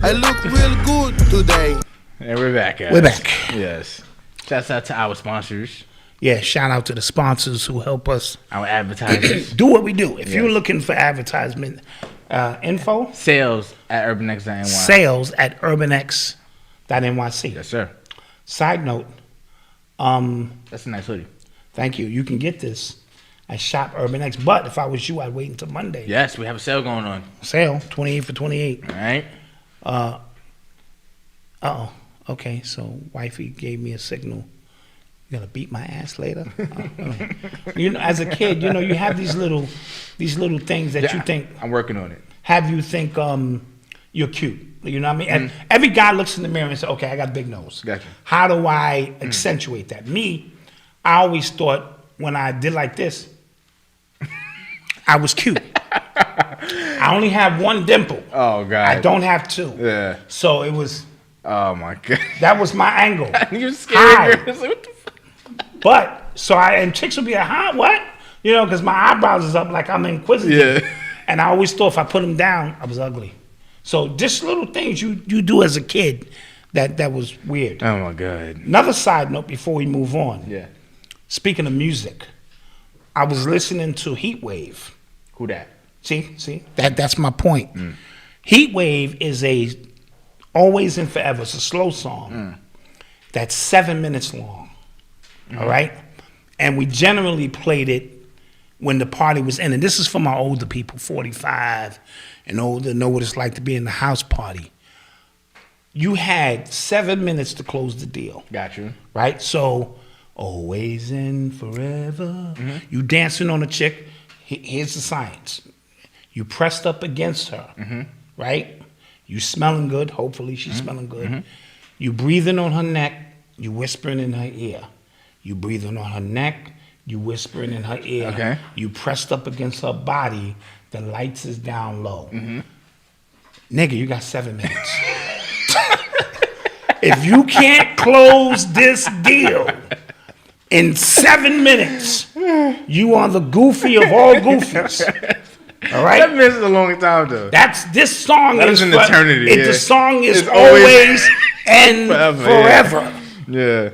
I look real good today. And we're back, guys. We're back. Yes. Shouts out to our sponsors. Yeah, shout out to the sponsors who help us. Our advertisers. Do what we do. If you're looking for advertisement info. Sales at urbanx.ny. Sales at urbanx.nyc. Yes, sir. Side note. That's a nice hoodie. Thank you. You can get this at Shop Urban X. But if I was you, I'd wait until Monday. Yes, we have a sale going on. Sale, 28 for 28. All right. Uh-oh. Okay, so wifey gave me a signal. You gonna beat my ass later? You know, as a kid, you know, you have these little things that you think. I'm working on it. Have you think you're cute? You know what I mean? And every guy looks in the mirror and says, "Okay, I got a big nose. Gotcha. How do I accentuate that?" Me, I always thought when I did like this, I was cute. I only have one dimple. Oh God. I don't have two. Yeah. So it was. Oh my God. That was my angle. You're scared. Like, what the fuck? But so and chicks would be like, "Huh? What?" You know, because my eyebrows is up like I'm inquisitive. Yeah. And I always thought if I put them down, I was ugly. So just little things you do as a kid that was weird. Oh my God. Another side note before we move on. Yeah. Speaking of music, I was listening to Heat Wave. Who that? See? That's my point. Heat Wave is a Always and Forever. It's a slow song that's 7 minutes long. All right? And we generally played it when the party was ending. This is for my older people, 45 and older, know what it's like to be in the house party. You had 7 minutes to close the deal. Got you. Right? So, always and forever. You dancing on a chick. Here's the science. You pressed up against her. Right? You smelling good. Hopefully she's smelling good. You breathing on her neck. You whispering in her ear. You breathing on her neck. You whispering in her ear. Okay. You pressed up against her body. The lights is down low. Nigga, you got 7 minutes. If you can't close this deal in 7 minutes, you are the goofy of all goofies. All right? 7 minutes is a long time, though. This song that is an eternity. The song is always and forever. Yeah.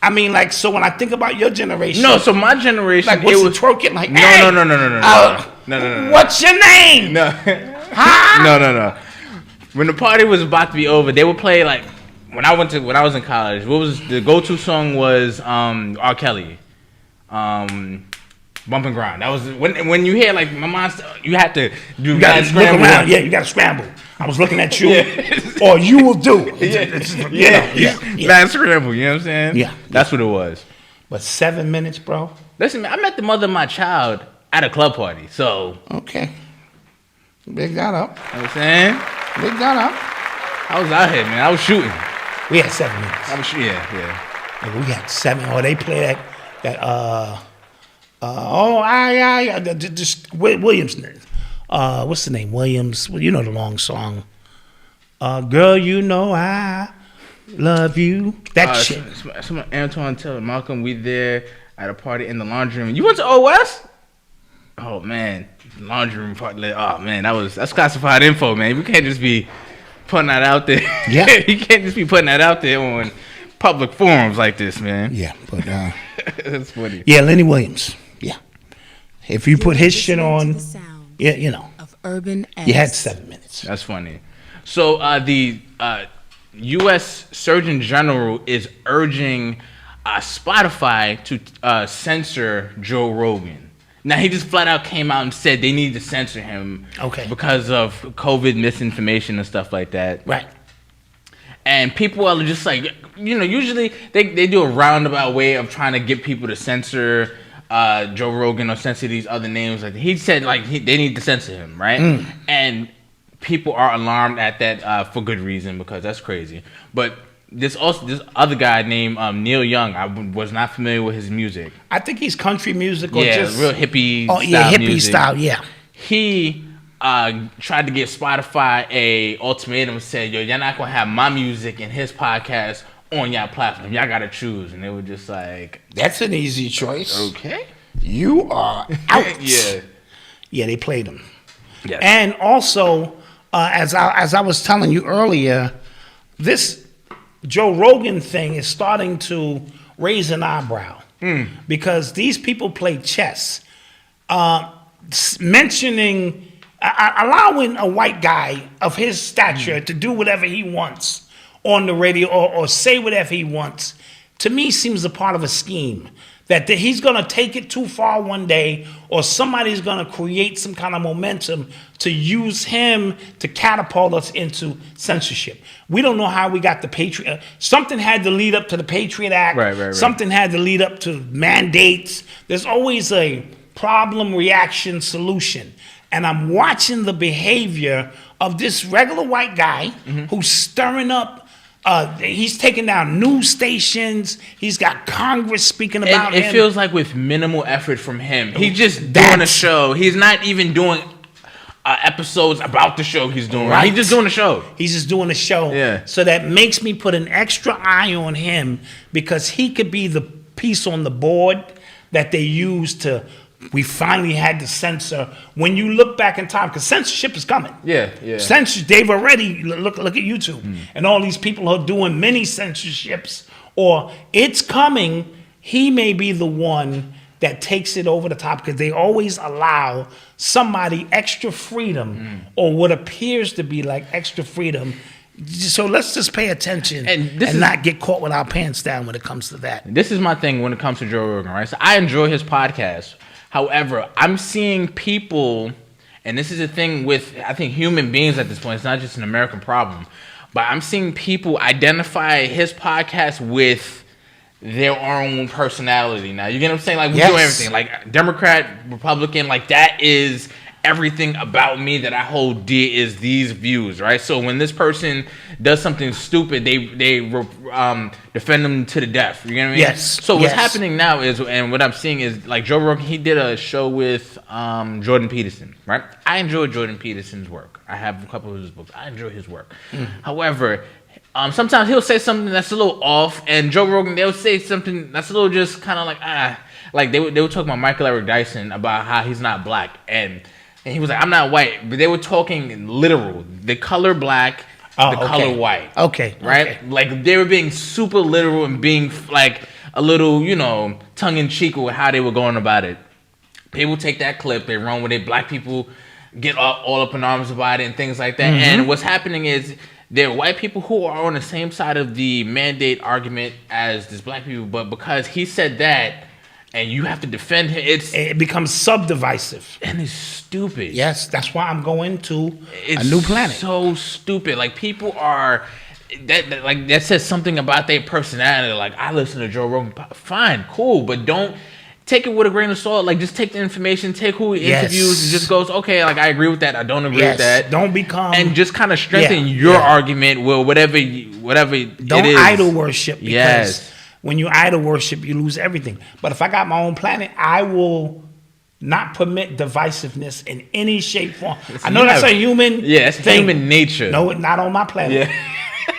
I mean, like, so when I think about your generation. No, so my generation. Like, what's it twerking? Like, no, hey, no. What's your name? No. Huh? No. When the party was about to be over, they would play, like, when I was in college, what was the go-to song was R. Kelly. Bump and Grind. That was when you hear like my mom, you had to do. You got to look around. Yeah, you got to scramble. I was looking at you, or you will do. Mad scramble. You know what I'm saying? Yeah, that's what it was. But 7 minutes, bro. Listen, man, I met the mother of my child at a club party. So okay, big that up. You know what I'm saying? Big that up. I was out here, man. I was shooting. We had 7 minutes. I was shooting. Yeah. Like, we had 7. Oh, they play that. Just Williams. What's the name? Williams. Well, you know the long song. Girl, you know I love you. That shit. Some Antoine Taylor, Malcolm, we there. at a party in the laundry room. You went to OS? Oh man, laundry room party. Oh man, that's classified info, man. We can't just be putting that out there. Yeah. You can't just be putting that out there on public forums like this, man. Yeah, but that's funny. Yeah, Lenny Williams. Yeah. If you put his shit on, yeah, you know. Of urban you had 7 minutes. That's funny. So the U.S. Surgeon General is urging Spotify to censor Joe Rogan. Now, he just flat out came out and said they need to censor him because of COVID misinformation and stuff like that. Right. And people are just like, usually they do a roundabout way of trying to get people to censor Joe Rogan or censor these other names. Like he said, they need to censor him, right? And people are alarmed at that for good reason, because that's crazy. But this other guy named Neil Young, I was not familiar with his music. I think he's country music or just real hippie. Hippie style. Yeah. He tried to give Spotify a ultimatum and said, "Yo, y'all not gonna have my music and his podcast on y'all platform. Y'all gotta choose." And they were just like, "That's an easy choice. Okay, you are out." Yeah, they played him. Yes. And also, as I was telling you earlier, this Joe Rogan thing is starting to raise an eyebrow because these people play chess. Mentioning, allowing a white guy of his stature to do whatever he wants on the radio or say whatever he wants, to me seems a part of a scheme. That he's going to take it too far one day, or somebody's going to create some kind of momentum to use him to catapult us into censorship. We don't know how we got the Patriot. Something had to lead up to the Patriot Act. Right. Something had to lead up to mandates. There's always a problem, reaction, solution. And I'm watching the behavior of this regular white guy who's stirring up. He's taking down news stations. He's got Congress speaking about him. It feels like with minimal effort from him. He's just doing a show. He's not even doing episodes about the show he's doing. Right. He's just doing a show. He's just doing a show. Yeah. So that makes me put an extra eye on him, because he could be the piece on the board that they use to... We finally had to censor. When you look back in time, because censorship is coming. Yeah. They've already look at YouTube and all these people are doing mini censorships, or it's coming. He may be the one that takes it over the top, because they always allow somebody extra freedom or what appears to be like extra freedom. So let's just pay attention and not get caught with our pants down when it comes to that. This is my thing when it comes to Joe Rogan, right? So I enjoy his podcast. However, I'm seeing people, and this is a thing with, I think, human beings at this point. It's not just an American problem. But I'm seeing people identify his podcast with their own personality. Now, you get what I'm saying? Like, we do everything. Like, Democrat, Republican, like, that is everything about me that I hold dear is these views, right? So when this person does something stupid, they defend them to the death. You know what I mean? Yes. So what's happening now is, and what I'm seeing is, like Joe Rogan, he did a show with Jordan Peterson, right? I enjoy Jordan Peterson's work. I have a couple of his books. I enjoy his work. However, sometimes he'll say something that's a little off, and Joe Rogan, they'll say something that's a little just kind of like, like they were talking about Michael Eric Dyson, about how he's not black, and he was like, I'm not white, but they were talking literal. The color black, color white. Okay. Right? Okay. Like, they were being super literal and being, like, a little, tongue-in-cheek with how they were going about it. People take that clip, they run with it. Black people get all up in arms about it and things like that. And what's happening is there are white people who are on the same side of the mandate argument as this black people, but because he said that, and you have to defend him, it becomes subdivisive. And it's stupid. Yes, that's why I'm going to a new planet. It's so stupid. Like, people are... That says something about their personality. Like, I listen to Joe Rogan. Fine, cool, but don't... Take it with a grain of salt. Like, just take the information, take who he interviews, and just goes, okay, like, I agree with that, I don't agree with that. Don't become... And just kind of strengthen your argument with whatever it Don't is. idol worship, because... When you idol worship, you lose everything. But if I got my own planet, I will not permit divisiveness in any shape, form. I know that's a human it's thing. Human nature. No, not on my planet.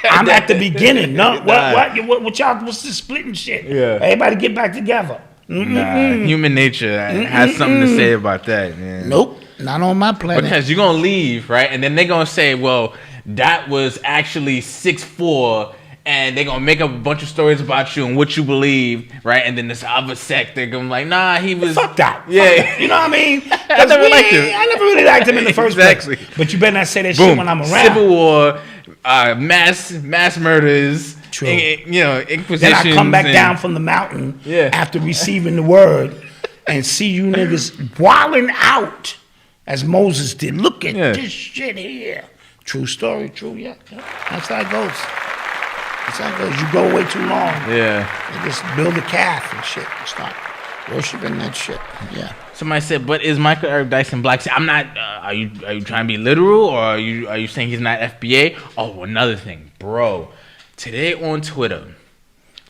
I'm at the beginning. No, what y'all, what's this splitting shit? Everybody get back together. human nature has something to say about that, man. Nope, not on my planet. Because you're gonna leave, right? And then they're gonna say, well, that was actually 6'4", and they're gonna make up a bunch of stories about you and what you believe, right? And then this other sect, they're gonna be like, nah, he was fuck that. Yeah, fuck that. You know what I mean? I never liked him. I never really liked him in the first Exactly. place. But you better not say that Boom. shit when I'm around. Civil War, mass murders, True. inquisitions. Then I come back down from the mountain after receiving the word and see you niggas wilding out as Moses did. Look at this shit here. True story, true, yeah. That's how it goes. That's how it goes. You go way too long. Yeah. You just build a calf and shit and start worshiping that shit. Yeah. Somebody said, but is Michael Eric Dyson black? I'm not, are you trying to be literal, or are you saying he's not FBA? Oh, another thing, bro. Today on Twitter,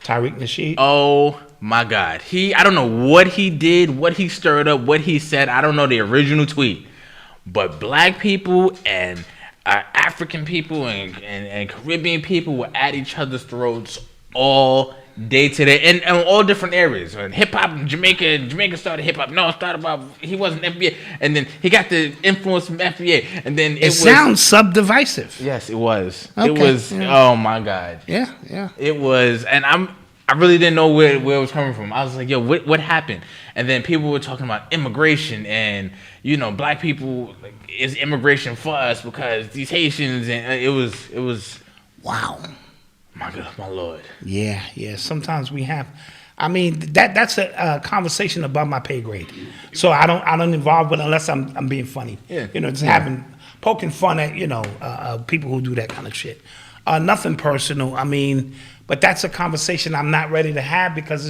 Tariq Nasheed. Oh my God. I don't know what he did, what he stirred up, what he said. I don't know the original tweet. But black people and African people and Caribbean people were at each other's throats all day today, and all different areas. Hip hop, Jamaica started hip hop. No, it started about he wasn't FBA, and then he got the influence from FBA, and then it sounds subdivisive. Yes, it was. Okay, it was. Yeah. Oh my God. Yeah. It was, and I really didn't know where it was coming from. I was like, yo, what happened? And then people were talking about immigration, and black people, like, is immigration for us because these Haitians, and it was. Wow. My God, my Lord. Yeah. Sometimes we have. I mean, that's a conversation above my pay grade. So I don't involve with it unless I'm being funny. Yeah. Just poking fun at people who do that kind of shit. Nothing personal. I mean, but that's a conversation I'm not ready to have because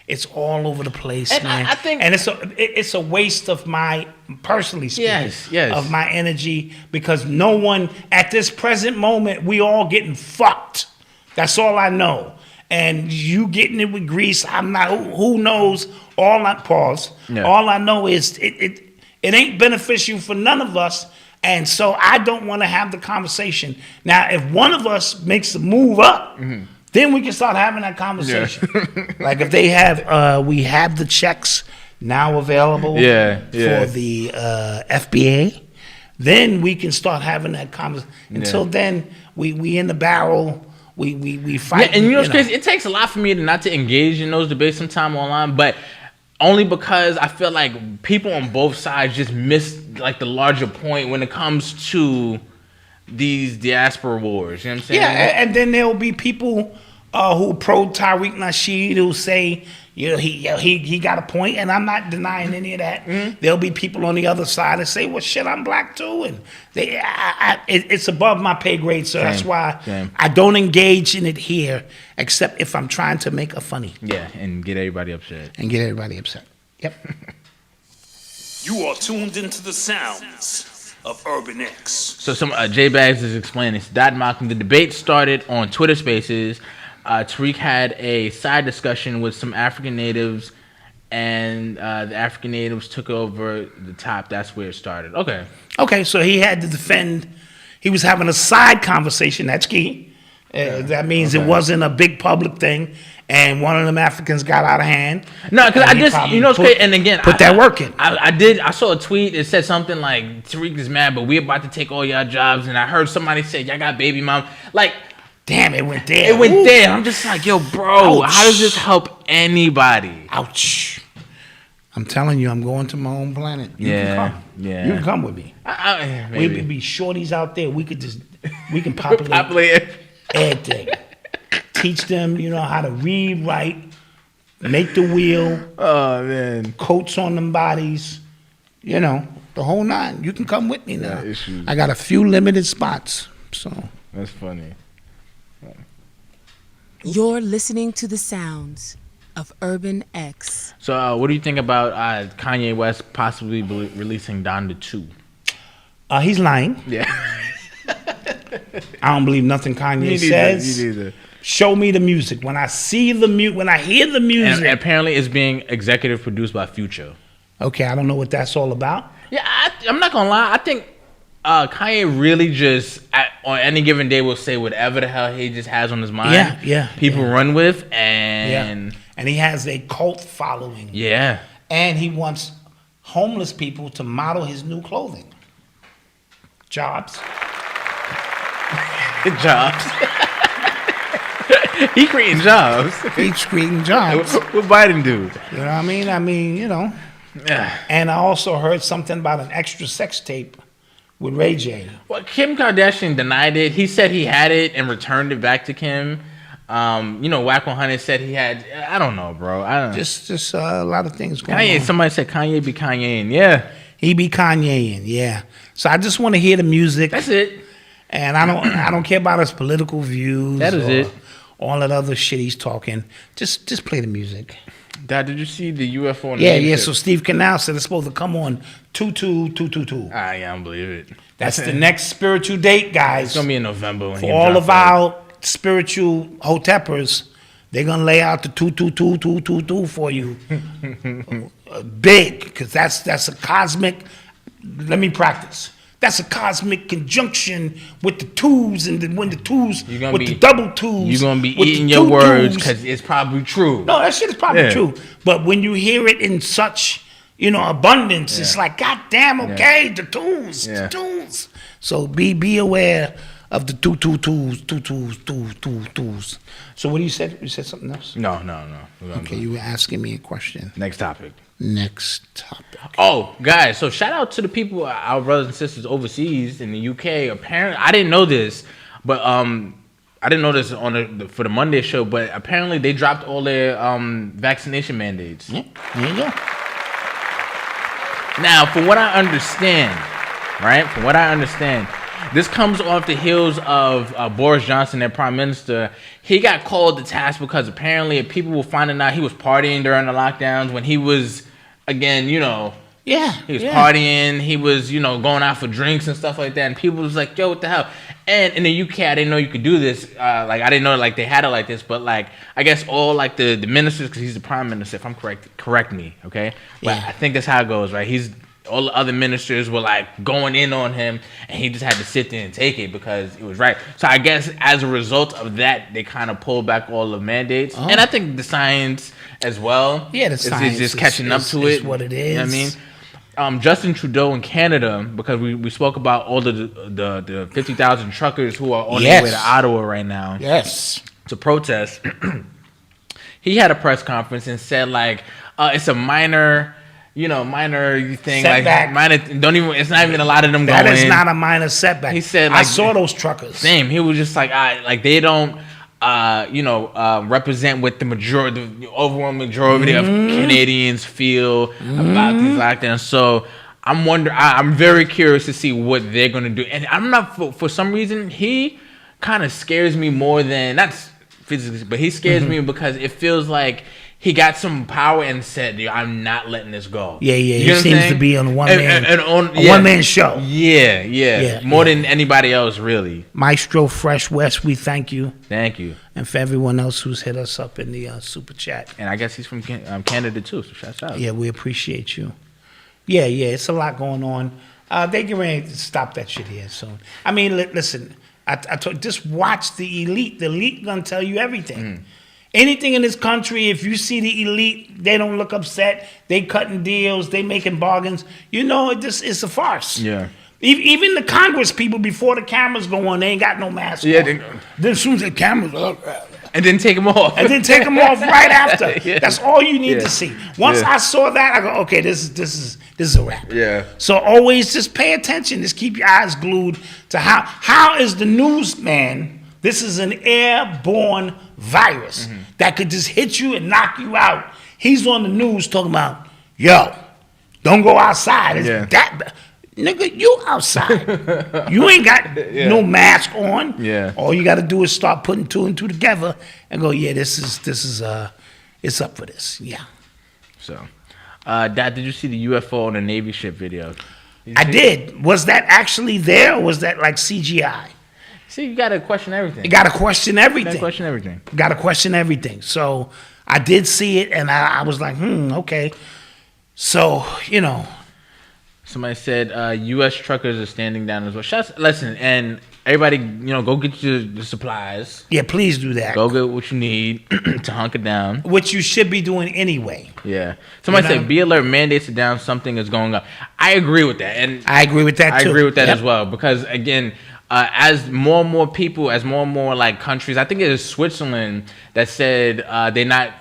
it's all over the place, and man. I think, and it's a waste of my, personally speaking, yes, of my energy, because no one at this present moment, we all getting fucked. That's all I know. And you getting it with Greece, I'm not. Who knows? All I know is it ain't beneficial for none of us. And so I don't want to have the conversation. Now, if one of us makes the move up, then we can start having that conversation. Yeah. Like if they have, we have the checks now available for the FBA, then we can start having that conversation. Until then, we in the barrel. We fight. Yeah, and what's crazy? It takes a lot for me not to engage in those debates sometime online, but only because I feel like people on both sides just miss like the larger point when it comes to these diaspora wars. You know what I'm saying? Yeah, and then there'll be people who pro Tariq Nasheed who say, he got a point, and I'm not denying any of that. Mm-hmm. There'll be people on the other side that say, well, shit, I'm black too, and it's above my pay grade, so that's why I don't engage in it here, except if I'm trying to make a funny. Yeah, and get everybody upset. Yep. You are tuned into the sounds of Urban X. So some J-Bags is explaining this. Dot and Malcom, the debate started on Twitter Spaces. Tariq had a side discussion with some African natives, and the African natives took over the top. That's where it started. Okay, so he had to defend. He was having a side conversation. That's key. That means it wasn't a big public thing, and one of them Africans got out of hand. No, because I just, it's great. And again, put that work in. I saw a tweet. It said something like, Tariq is mad, but we about to take all y'all jobs. And I heard somebody say, y'all got baby mom. Like, damn, it went there. There. I'm just like, yo, bro, ouch. How does this help anybody? Ouch. I'm telling you, I'm going to my own planet. You can come. Yeah. You can come with me. We could be shorties out there. We can populate everything. Teach them, how to read, write, make the wheel. Oh, man. Coats on them bodies. The whole nine. You can come with me now. I got a few limited spots. So that's funny. You're listening to the sounds of Urban X. So what do you think about Kanye West possibly releasing Donda 2? He's lying. Yeah. I don't believe nothing Kanye says. Me neither. Show me the music. When I see when I hear the music. And apparently it's being executive produced by Future. Okay, I don't know what that's all about. Yeah, I'm not gonna lie. I think Kanye really just on any given day will say whatever the hell he just has on his mind. Yeah. People run with, and and he has a cult following. Yeah. And he wants homeless people to model his new clothing. Jobs. Jobs. He creating jobs. He's creating jobs. What Biden do? You know what I mean? I mean, you know. And I also heard something about an extra sex tape with Ray J. Well, Kim Kardashian denied it. He said he had it and returned it back to Kim. You know, Whack 100 said he had. I don't know, bro. I don't know. Just a lot of things going Kanye. on. Somebody said Kanye be Kanyeing. Yeah, he be Kanyeing. Yeah. So I just want to hear the music. That's it. And I don't care about his political views. That is it. All that other shit he's talking. Just play the music. Dad, did you see the UFO? On the Yeah. So Steve Canal said it's supposed to come on 2/2/2/2/2. Yeah, I don't believe it. That's the next spiritual date, guys. It's gonna be in November. When for all of our spiritual hoteppers, they're gonna lay out the 2/2/2/2/2 for you, big, because that's a cosmic. Let me practice. That's a cosmic conjunction with the twos, and when the twos with the double twos, you're gonna be eating your words because it's probably true. No, that shit is probably true. But when you hear it in such, abundance, it's like, God damn, okay, the twos, the twos. So be aware of the twos. So what you said? You said something else? No. Okay, you were asking me a question. Next topic. Oh, guys, so shout out to the people, our brothers and sisters overseas in the UK. Apparently, I didn't know this, but I didn't know this for the Monday show, but apparently they dropped all their vaccination mandates. Yeah, there you go. Now, from what I understand, this comes off the heels of Boris Johnson, their prime minister. He got called to task because apparently people were finding out he was partying during the lockdowns when he was, again, he was partying. He was, going out for drinks and stuff like that. And people was like, yo, what the hell? And in the UK, I didn't know you could do this. I didn't know they had it like this. But I guess all the ministers, because he's the prime minister, if I'm correct me, okay? But I think that's how it goes, right? All the other ministers were going in on him, and he just had to sit there and take it because it was right. So I guess as a result of that, they kind of pulled back all the mandates, and I think the science as well. Yeah, the science is just catching up to it. What it is. You know what I mean? Justin Trudeau in Canada, because we spoke about all the 50,000 truckers who are on their way to Ottawa right now. Yes. To protest. He had a press conference and said it's a minor thing, setback. It's not even a lot of them that going. That is not a minor setback. He said, I saw those truckers. Same. He was just they don't, represent what the overwhelming majority of Canadians feel about these lockdowns. So I'm very curious to see what they're going to do. And I'm not, for some reason, he kind of scares me more than, not physically, but he scares me because it feels like he got some power and said, I'm not letting this go. Yeah. He seems to be on a one-man show. Yeah. More than anybody else, really. Maestro Fresh West, we thank you. Thank you. And for everyone else who's hit us up in the super chat. And I guess he's from Canada, too, so shout out. Yeah, we appreciate you. Yeah, it's a lot going on. They get ready to stop that shit here soon. I mean, listen, just watch the elite. The elite gonna tell you everything. Anything in this country, if you see the elite, they don't look upset. They cutting deals. They making bargains. It's a farce. Yeah. Even the Congress people, before the cameras go on, they ain't got no mask on. Then as soon as the cameras up. And then take them off. And then take them off right after. That's all you need to see. Once I saw that, I go, okay, this is a wrap. Yeah. So always just pay attention. Just keep your eyes glued to how is the newsman. This is an airborne virus that could just hit you and knock you out. He's on the news talking about, yo, don't go outside. It's that nigga, you outside. You ain't got no mask on. Yeah. All you got to do is start putting two and two together and go, yeah, this is it's up for this. Yeah. So, Dad, did you see the UFO on the Navy ship video? I did. Was that actually there, or was that like CGI? See, you got to question everything. You got to question everything. Got to question everything. So I did see it, and I was like, okay. So, Somebody said U.S. truckers are standing down as well. Listen, and everybody, go get your supplies. Yeah, please do that. Go get what you need to hunker down. Which you should be doing anyway. Yeah. Somebody said, be alert, mandates are down, something is going on. I agree with that. And I agree with that, too. I agree with that as well. Because, again, as more and more people, as more and more, like, countries, I think it is Switzerland that said they're not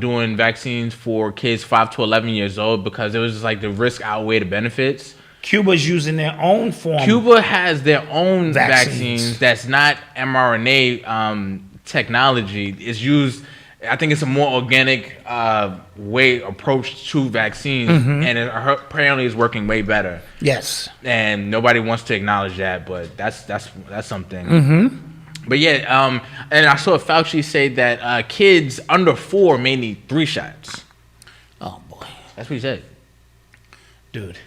doing vaccines for kids 5 to 11 years old because it was just like the risk outweigh the benefits. Cuba's using their own form. Cuba has their own vaccines that's not mRNA technology. It's used, I think it's a more organic approach to vaccines, and it apparently is working way better. Yes. And nobody wants to acknowledge that, but that's something. But yeah, and I saw Fauci say that kids under 4 may need 3 shots. Oh boy, that's what he said, dude.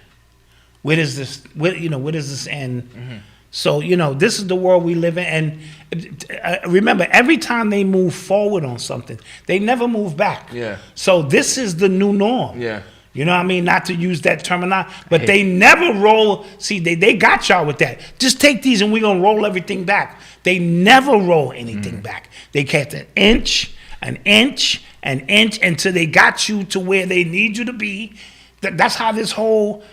Where does this end? So this is the world we live in, and remember, every time they move forward on something, they never move back. Yeah. So this is the new norm. Yeah. You know what I mean? Not to use that terminology, but they never roll. See, they got y'all with that. Just take these and we're going to roll everything back. They never roll anything back. They kept an inch until they got you to where they need you to be. That's how this whole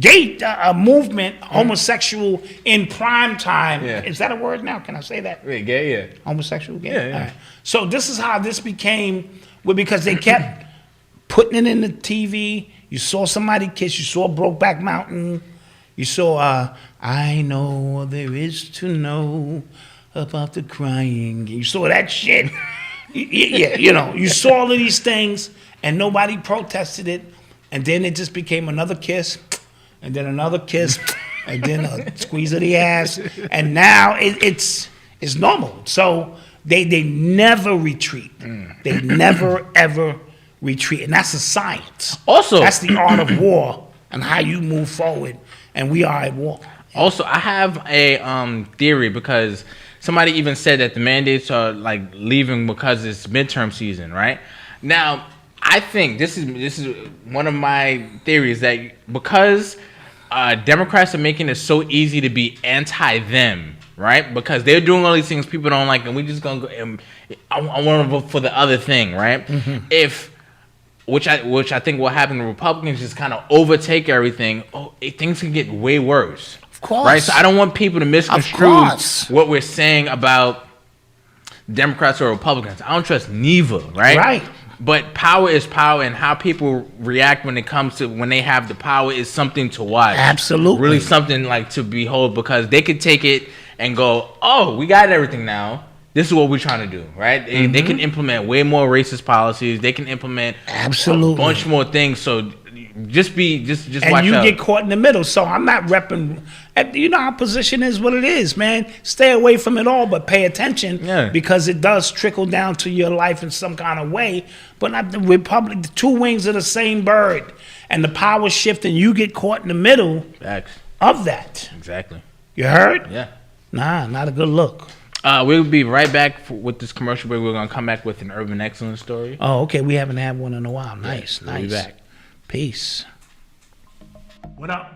gay movement, homosexual in prime time. Yeah. Is that a word now? Can I say that? Yeah, gay, yeah. Homosexual, gay? Yeah, yeah. All right. So this is how this became, because they kept putting it in the TV. You saw somebody kiss. You saw Brokeback Mountain. You saw I know what there is to know about the crying. You saw that shit. Yeah, you saw all of these things, and nobody protested it. And then it just became another kiss, and then another kiss, and then a squeeze of the ass. And now it's normal. So they never retreat. They never, ever retreat, and that's a science. Also, that's the art of war and how you move forward. And we are at war. Also, I have a theory, because somebody even said that the mandates are like leaving because it's midterm season, right? Now, I think this is one of my theories, that because Democrats are making it so easy to be anti-them, right? Because they're doing all these things people don't like, and we just gonna go. I want to vote for the other thing, right? Which I think will happen. The Republicans just kind of overtake everything. Things can get way worse. Of course, right? So I don't want people to misconstrue what we're saying about Democrats or Republicans. I don't trust neither, right? Right. But power is power, and how people react when they have the power is something to watch. Absolutely, really something like to behold, because they could take it and go, "Oh, we got everything now. This is what we're trying to do," right? They can implement way more racist policies. They can implement a bunch more things. So just watch out. And you get caught in the middle. So I'm not repping. Our position is what it is, man. Stay away from it all, but pay attention, because it does trickle down to your life in some kind of way. But not the Republic. The two wings of the same bird, and the power shift, and you get caught in the middle of that. Exactly. You heard? Yeah. Nah, not a good look. We'll be right back with this commercial break. We're going to come back with an urban excellence story. Oh, okay. We haven't had one in a while. Nice. We'll be back. Peace. What up?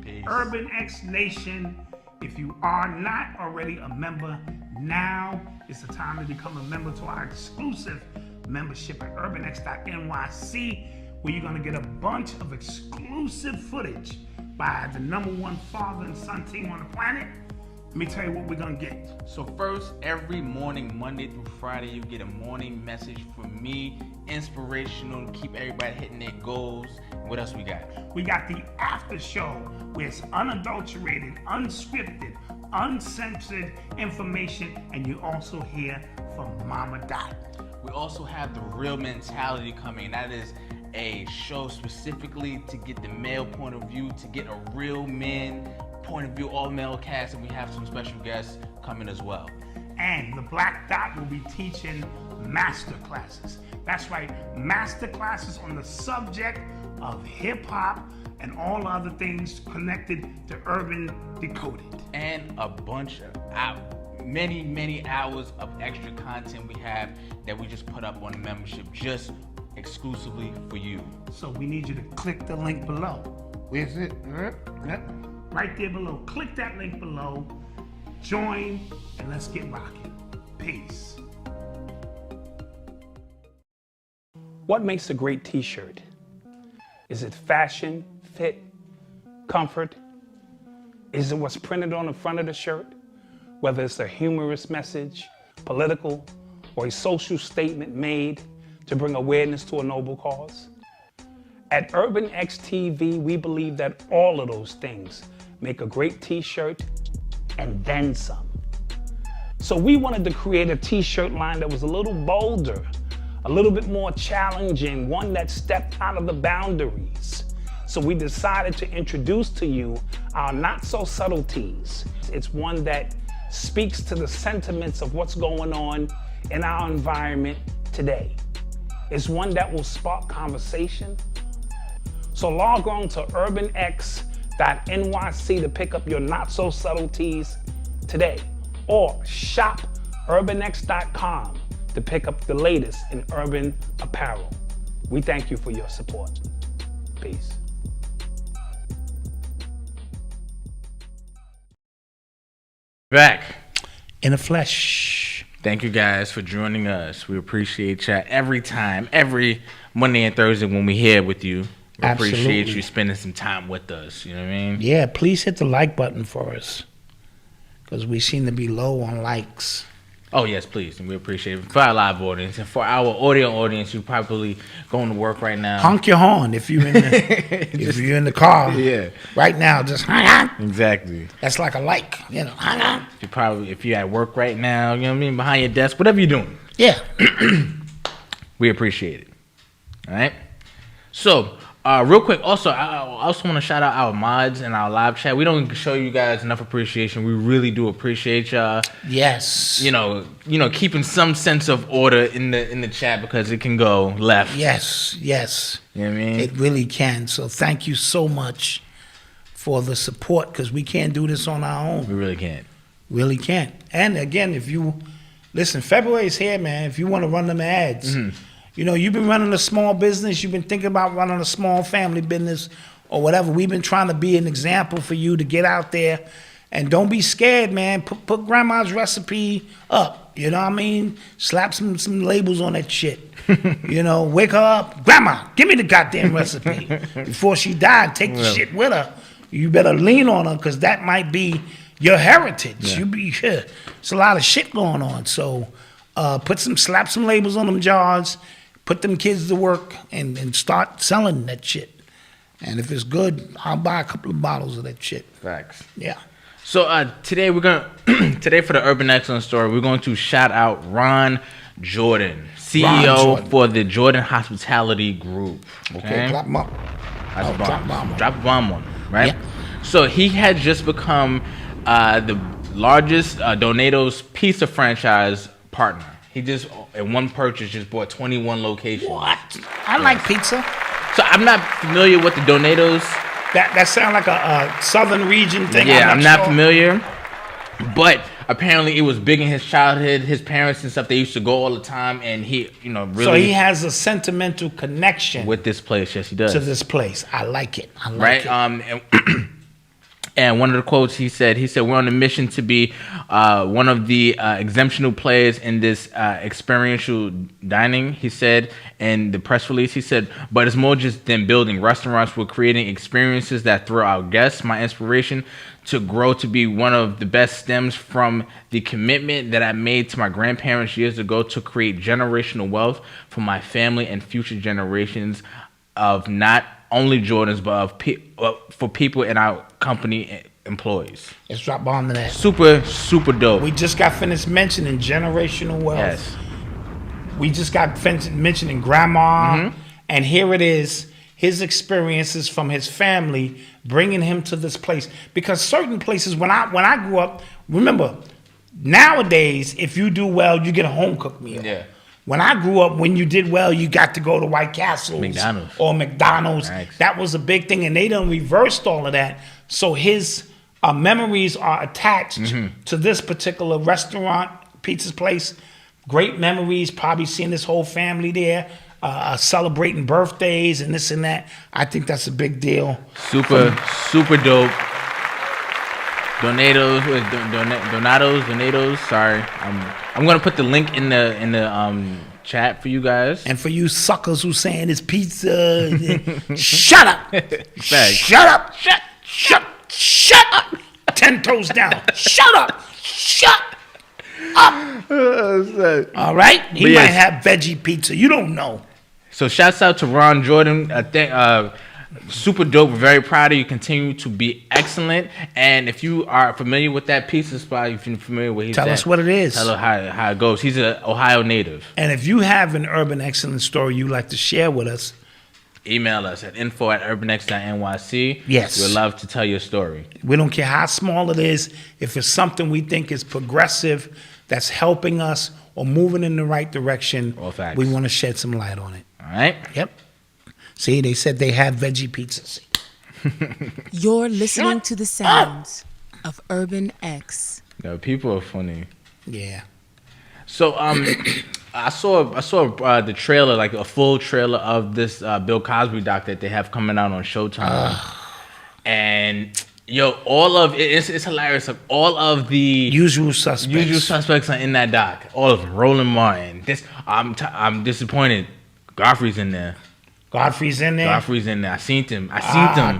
Peace. Urban X Nation. If you are not already a member, now is the time to become a member to our exclusive membership at urbanx.nyc, where you're going to get a bunch of exclusive footage by the #1 father and son team on the planet. Let me tell you what we're going to get. So first, every morning, Monday through Friday, you get a morning message from me, inspirational, to keep everybody hitting their goals. What else we got? We got the after show, where it's unadulterated, unscripted, uncensored information, and you also hear from Mama Dot. We also have the Real Mentality coming. That is a show specifically to get the male point of view, to get a real man point of view, all male cast, and we have some special guests coming as well. And the Black Dot will be teaching master classes. That's right, master classes on the subject of hip-hop and all other things connected to Urban Decoded. And a bunch of many hours of extra content we have that we just put up on the membership, just exclusively for you. So we need you to click the link below. Where's it? right there below. Click that link below. Join, and let's get rocking. Peace. What makes a great t-shirt? Is it fashion, fit, comfort? Is it what's printed on the front of the shirt? Whether it's a humorous message, political, or a social statement made to bring awareness to a noble cause? At Urban X TV, we believe that all of those things make a great t-shirt and then some. So we wanted to create a t-shirt line that was a little bolder, a little bit more challenging, one that stepped out of the boundaries. So we decided to introduce to you our Not So Subtleties. It's one that speaks to the sentiments of what's going on in our environment today. It's one that will spark conversation. So log on to urbanx.nyc to pick up your Not So Subtleties today, or shop urbanx.com to pick up the latest in urban apparel. We thank you for your support. Peace. Back in the flesh. Thank you guys for joining us. We appreciate you every time, every Monday and Thursday when we're here with you. We appreciate you spending some time with us. You know what I mean? Yeah, please hit the like button for us, because we seem to be low on likes. Oh, yes, please. And we appreciate it. For our live audience and for our audio audience, you're probably going to work right now. Honk your horn if you're in the, if you're in the car. Yeah. Right now, just honk on. Exactly. That's like a like, you know, honk on. If you're at work right now, you know what I mean, behind your desk, whatever you're doing. Yeah. We appreciate it. All right? So, real quick, also, I also want to shout out our mods and our live chat. We don't show you guys enough appreciation. We really do appreciate y'all. Yes. You know, keeping some sense of order in the chat, because it can go left. Yes. You know what I mean? It really can. So thank you so much for the support, because we can't do this on our own. We really can't. Really can't. And again, if you listen, February's here, man. If you want to run them ads. Mm-hmm. You know, you've been running a small business, you've been thinking about running a small family business or whatever. We've been trying to be an example for you to get out there. And don't be scared, man. Put grandma's recipe up. You know what I mean? Slap some labels on that shit. You know, wake her up. Grandma, give me the goddamn recipe. Before she died, take the shit with her. You better lean on her, because that might be your heritage. Yeah. It's a lot of shit going on. So slap some labels on them jars. Put them kids to work and start selling that shit. And if it's good, I'll buy a couple of bottles of that shit. Facts. Yeah. So today for the Urban Excellence Story, we're going to shout out Ron Jordan, CEO for the Jordan Hospitality Group. Okay, clap him up. Drop a bomb on him, right? Yeah. So he had just become the largest Donatos pizza franchise partner. He just, in one purchase, just bought 21 locations. What? I like pizza. So I'm not familiar with the Donatos. That sounds like a southern region thing. Yeah, I'm not familiar. But apparently it was big in his childhood. His parents and stuff, they used to go all the time. And he, really... So he has a sentimental connection... with this place. Yes, he does. To this place. I like it. Right? And one of the quotes he said, we're on a mission to be one of the exemptional players in this experiential dining, he said in the press release. He said, but it's more just than building restaurants. We're creating experiences that thrill our guests. My inspiration to grow to be one of the best stems from the commitment that I made to my grandparents years ago to create generational wealth for my family and future generations of not only Jordans, but for people in our company employees. Let's drop bomb to that. Super, super dope. We just got finished mentioning generational wealth. Yes. We just got finished mentioning grandma. Mm-hmm. And here it is, his experiences from his family bringing him to this place. Because certain places, when I grew up, remember, nowadays, if you do well, you get a home-cooked meal. Yeah. When I grew up, when you did well, you got to go to White Castle or McDonald's. Nice. That was a big thing, and they done reversed all of that. So his memories are attached to this particular restaurant, pizza place. Great memories, probably seeing his whole family there, celebrating birthdays and this and that. I think that's a big deal. Super dope. Donatos. Sorry, I'm gonna put the link in the chat for you guys. And for you suckers who saying it's pizza, shut up. Thanks. Shut up. Shut up. 10 toes down. Shut up. All right? He might have veggie pizza. You don't know. So shouts out to Ron Jordan. Super dope. We're very proud of you. Continue to be excellent. And if you are familiar with that pizza spot, if you're familiar with Tell us what it is. Tell us how it goes. He's an Ohio native. And if you have an urban excellence story you'd like to share with us, email us at info@urbanx.nyc. Yes. We'd love to tell your story. We don't care how small it is. If it's something we think is progressive, that's helping us or moving in the right direction, All facts. we want to shed some light on it. All right? Yep. See, they said they have veggie pizzas. You're listening to the sounds of Urban X. No, people are funny. Yeah. So I saw the trailer, like a full trailer of this Bill Cosby doc that they have coming out on Showtime, and all of it's hilarious. Like all of the usual suspects are in that doc. All of them. Roland Martin. I'm disappointed. Godfrey's in there. Godfrey's in there? Godfrey's in there. I seen him.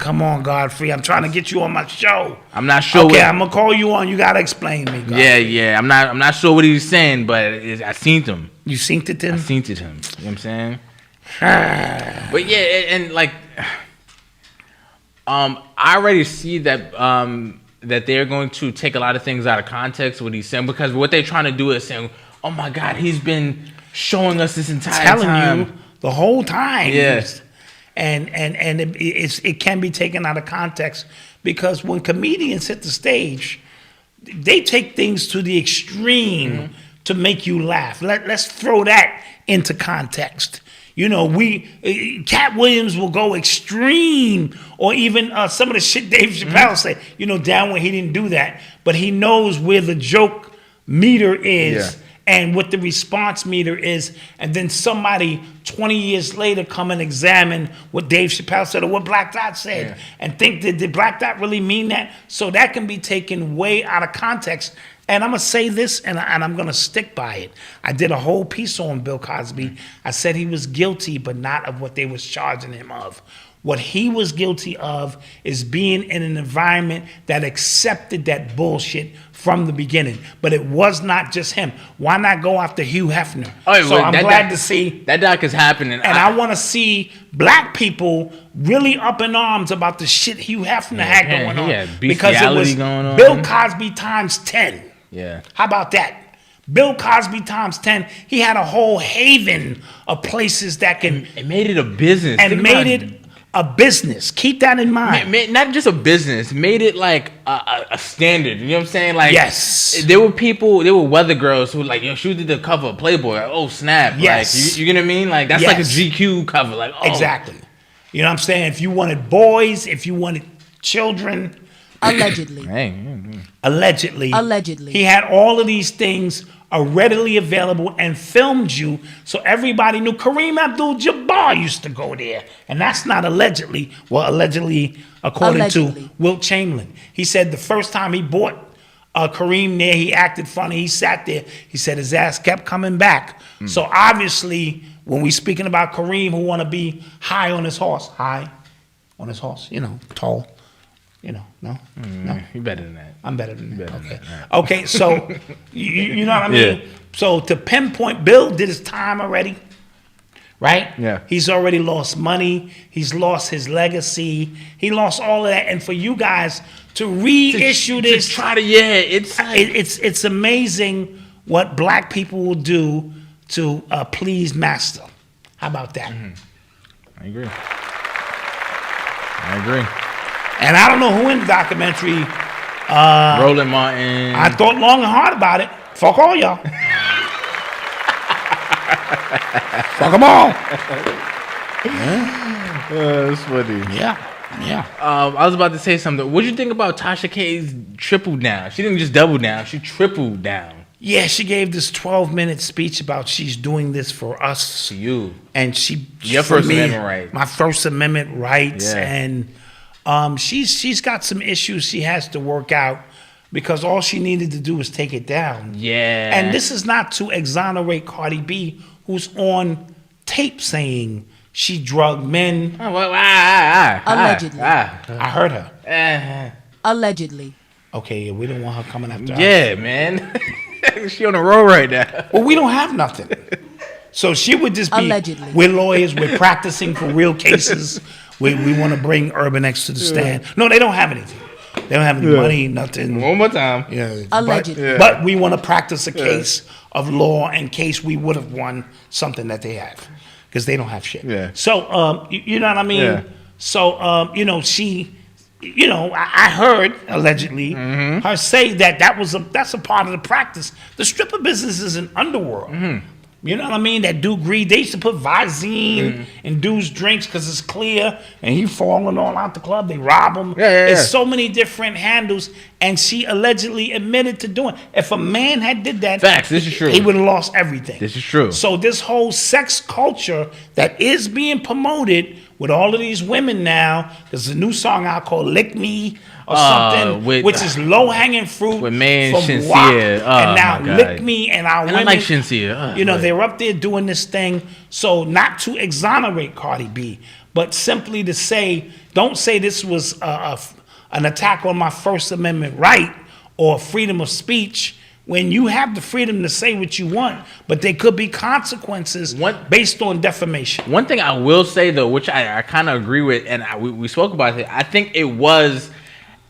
Come on, Godfrey. I'm trying to get you on my show. I'm not sure. Okay, I'm gonna call you on. You gotta explain to me, Godfrey. Yeah. I'm not sure what he's saying, but I seen him. You seen it him? I seen it him. You know what I'm saying? But yeah, and like, I already see that that they're going to take a lot of things out of context what he's saying, because what they're trying to do is saying, oh my God, he's been showing us this entire time. You the whole time. Yes. And it can be taken out of context, because when comedians hit the stage, they take things to the extreme to make you laugh. Let's throw that into context. You know, Cat Williams will go extreme, or even some of the shit Dave Chappelle say, down where he didn't do that, but he knows where the joke meter is. Yeah. And what the response meter is, and then somebody 20 years later come and examine what Dave Chappelle said or what Black Dot said, and think that did Black Dot really mean that? So that can be taken way out of context. And I'm gonna say this, and I'm gonna stick by it. I did a whole piece on Bill Cosby. I said he was guilty, but not of what they was charging him of. What he was guilty of is being in an environment that accepted that bullshit from the beginning. But it was not just him. Why not go after Hugh Hefner? So I'm glad to see that doc is happening. And I want to see black people really up in arms about the shit Hugh Hefner had going on. Because it was Bill Cosby times 10. Yeah. How about that? Bill Cosby times 10. He had a whole haven of places that can... It made it a business. And made it a business. Keep that in mind. Not just a business. Made it like a standard. You know what I'm saying? Like, yes. There were weather girls who like, she did the cover of Playboy. Like, oh snap. Yes. Like, you know what I mean? Like, that's like a GQ cover. Like, oh. Exactly. You know what I'm saying? If you wanted boys, if you wanted children. Allegedly. Allegedly. He had all of these things are readily available and filmed you, so everybody knew. Kareem Abdul-Jabbar used to go there, and that's not allegedly. Well, allegedly, according to Wilt Chamberlain. He said the first time he bought Kareem there, he acted funny. He sat there. He said his ass kept coming back. So obviously, when we speaking about Kareem, who want to be high on his horse, tall. No. You better than that. I'm better than that. Okay, so you know what I mean? Yeah. So to pinpoint, Bill did his time already, right? Yeah. He's already lost money. He's lost his legacy. He lost all of that. And for you guys to reissue this, it's amazing what black people will do to please master. How about that? I agree. And I don't know who in the documentary. Roland Martin. I thought long and hard about it. Fuck all y'all. Fuck them all. That's funny. Yeah. I was about to say something. What do you think about Tasha K's triple down? She didn't just double down. She tripled down. Yeah, she gave this 12-minute speech about she's doing this for us. To you. And your First Amendment right. My First Amendment rights. Yeah. And she's got some issues she has to work out. because all she needed to do was take it down. Yeah. And this is not to exonerate Cardi B, who's on tape saying she drugged men. Allegedly. I heard her. Allegedly. Okay, we don't want her coming after us. Yeah, man. She on the road right now. Well, we don't have nothing. So she would just be, Allegedly. we're lawyers, we're practicing for real cases. We want to bring Urban X to the stand. No, they don't have anything. They don't have any money, nothing. One more time. Yeah. Allegedly. But we want to practice a case of law in case we would have won something that they have. Because they don't have shit. Yeah. So, you know what I mean? Yeah. So, she, I heard, allegedly, her say that's a part of the practice. The stripper business is an underworld. You know what I mean? That dude greed. They used to put Visine in dudes' drinks because it's clear, and he falling all out the club. They rob him. It's so many different handles, and she allegedly admitted to doing. If a man had did that, facts. This is true. He would have lost everything. This is true. So this whole sex culture that is being promoted with all of these women now, there's a new song out called "Lick Me" or something, which is low hanging fruit with man from Shinsia. WAP, Oh, and now my God. "Lick Me" and our And women. I like Shinsia. They're up there doing this thing. So not to exonerate Cardi B, but simply to say, don't say this was an attack on my First Amendment right or freedom of speech. When you have the freedom to say what you want, but there could be consequences based on defamation. One thing I will say, though, which I kind of agree with, and we spoke about it, I think it was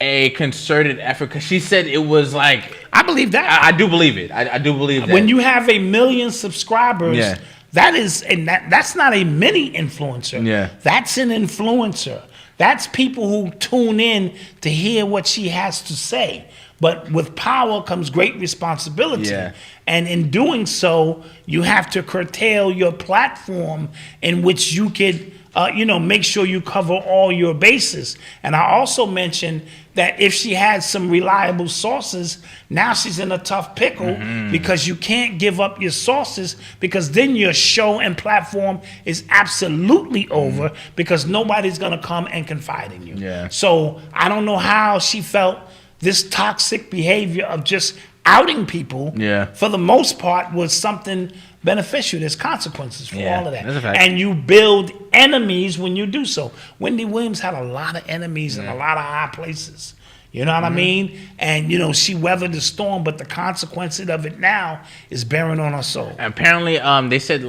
a concerted effort, because she said it was like... I believe that. I do believe it. I do believe that. When you have 1 million subscribers, that's not a mini influencer. Yeah. That's an influencer. That's people who tune in to hear what she has to say. But with power comes great responsibility. Yeah. And in doing so, you have to curtail your platform in which you could, make sure you cover all your bases. And I also mentioned that if she had some reliable sources, now she's in a tough pickle because you can't give up your sources, because then your show and platform is absolutely over because nobody's going to come and confide in you. Yeah. So I don't know how she felt this toxic behavior of just outing people, for the most part, was something beneficial. There's consequences for all of that. That's a fact. And you build enemies when you do so. Wendy Williams had a lot of enemies in a lot of high places. You know what I mean? And, she weathered the storm, but the consequences of it now is bearing on her soul. And apparently, they said,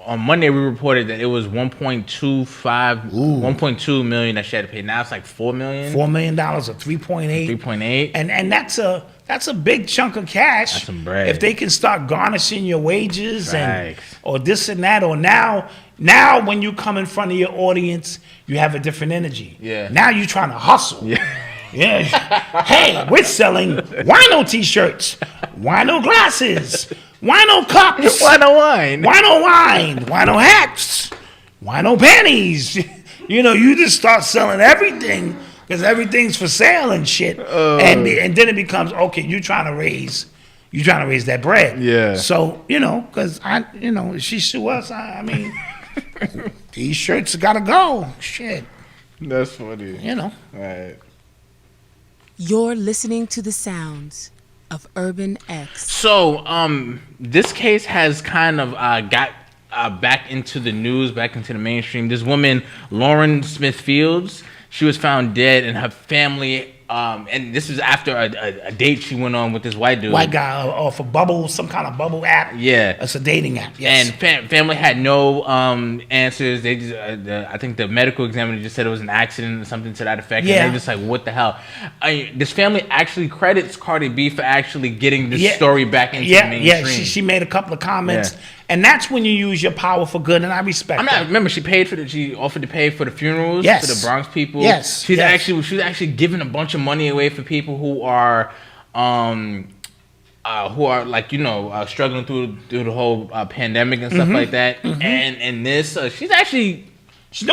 on Monday we reported that it was 1.2 million that she had to pay. Now it's like $4 million. $4 million or 3.8. 3.8. And that's a big chunk of cash. That's some bread. If they can start garnishing your wages Facts. or this and that, or now when you come in front of your audience, you have a different energy. Yeah. Now you're trying to hustle. Yeah. Yeah. Hey, we're selling wino t-shirts, wino glasses, wino cups, Wino wine. wino wine, wino hats, wino panties. You just start selling everything because everything's for sale and shit. And then it becomes, okay, you're trying to raise that bread. Yeah. So, because if she sue us, I mean, these shirts gotta go. Shit. That's funny. All right. You're listening to the sounds of Urban X. So, this case has kind of got back into the news, back into the mainstream. This woman, Lauren Smith Fields, she was found dead, and her family, and this is after a date she went on with this white dude. White guy off of Bubble, some kind of Bubble app. Yeah. It's a dating app, yes. And family had no answers. They just, I think the medical examiner just said it was an accident or something to that effect. Yeah. And they're just like, what the hell? This family actually credits Cardi B for actually getting this story back into the mainstream. Yeah, she made a couple of comments. Yeah. And that's when you use your power for good, and I respect that. Remember, she offered to pay for the funerals for the Bronx people. Yes. She was actually giving a bunch of money away for people who are struggling through the whole pandemic and stuff like that. And this, she's doing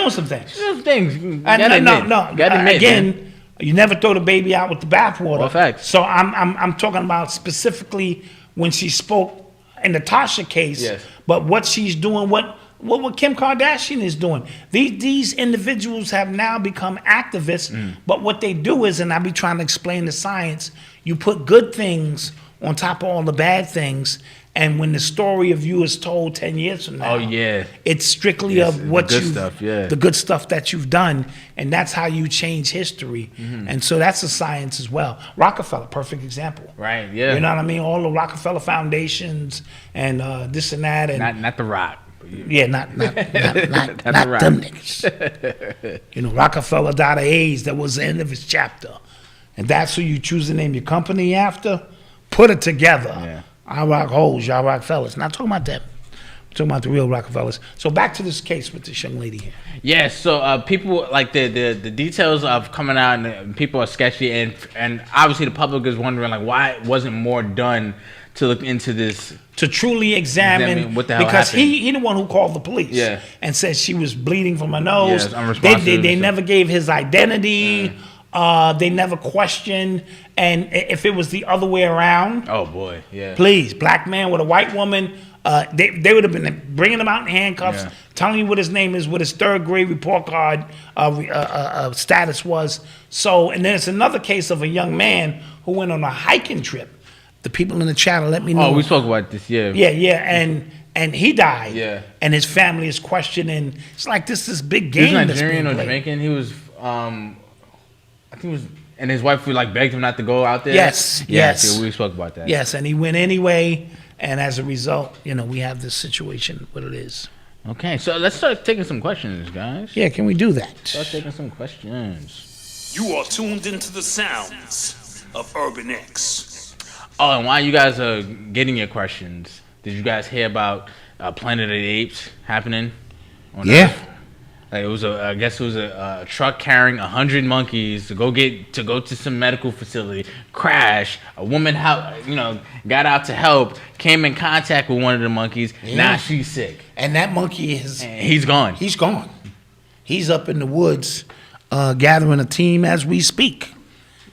some things. She's doing some things. No. Again, you never throw the baby out with the bathwater. Well, facts. So I'm talking about specifically when she spoke in the Tasha case, but what she's doing, what what Kim Kardashian is doing. These individuals have now become activists, but what they do is, and I be trying to explain the science, you put good things on top of all the bad things, and when the story of you is told 10 years from now, it's strictly of what the good stuff that you've done, and that's how you change history. And so that's a science as well. Rockefeller, perfect example. Right, yeah. You know what I mean? All the Rockefeller foundations and this and that. And not the Rock. Yeah, not them niggas. You know, Rockefeller died of AIDS. That was the end of his chapter. And that's who you choose to name your company after? Put it together. Yeah. I rock hoes, y'all rock fellas. Not talking about them. I'm talking about the real Rockefellers. So back to this case with this young lady here. Yeah, so people, like the details of coming out, and people are sketchy, and obviously the public is wondering, like, why wasn't more done to look into this? To truly examine what the hell because happened. he the one who called the police and said she was bleeding from her nose. They never gave his identity. They never questioned. And if it was the other way around, oh boy, yeah. Please, black man with a white woman, they would have been bringing him out in handcuffs, telling you what his name is, what his third grade report card status was. So, and then it's another case of a young man who went on a hiking trip. The people in the chat will let me know. Oh, we spoke about this, yeah. Yeah, and he died. Yeah. And his family is questioning. It's like this big game. He was Nigerian or Jamaican. He was, I think he was, and his wife like begged him not to go out there. Yes. Yeah, we spoke about that. Yes, and he went anyway. And as a result, we have this situation, what it is. Okay, so let's start taking some questions, guys. Yeah, can we do that? Start taking some questions. You are tuned into the sounds of Urban X. Oh, and while you guys are getting your questions, did you guys hear about Planet of the Apes happening on Earth? Like I guess it was a truck carrying 100 monkeys to go to some medical facility. Crash. A woman got out to help. Came in contact with one of the monkeys. Yeah. Now she's sick. And that monkey he's gone. He's gone. He's up in the woods, gathering a team as we speak.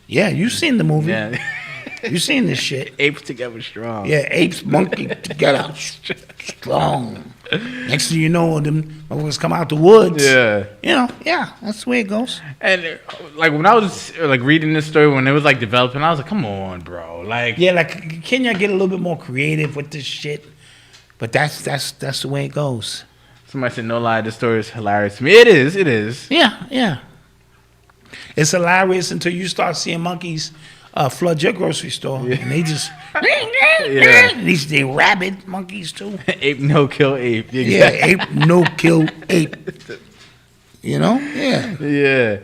Yeah, you've seen the movie. Yeah. You seen this shit? Apes together strong. Yeah, apes, monkey together strong. Next thing you know, them motherfuckers come out the woods. Yeah. That's the way it goes. And like when I was like reading this story when it was like developing, I was like, come on, bro. Like can you get a little bit more creative with this shit? But that's the way it goes. Somebody said, no lie, this story is hilarious to me. It is. Yeah. It's hilarious until you start seeing monkeys flood your grocery store, and they just they rabid monkeys too. Ape no kill ape. Exactly. Yeah, ape no kill ape. Yeah.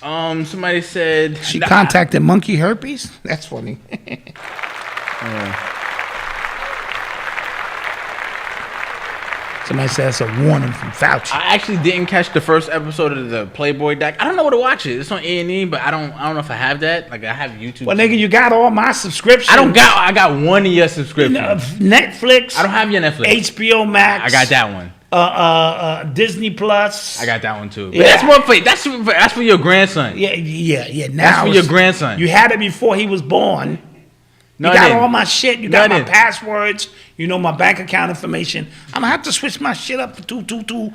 Somebody said she contacted monkey herpes. That's funny. Somebody said that's a warning from Fauci. I actually didn't catch the first episode of the Playboy doc. I don't know where to watch it. It's on A&E, but I don't know if I have that. Like I have YouTube. Well, nigga, you got all my subscriptions. I got one of your subscriptions. Netflix. I don't have your Netflix. HBO Max. I got that one. Disney Plus. I got that one too. But that's more for that's for your grandson. Yeah. Now that's for your grandson. You had it before he was born. No, you got all my shit. You got my passwords. You know my bank account information. I'm gonna have to switch my shit up to 2.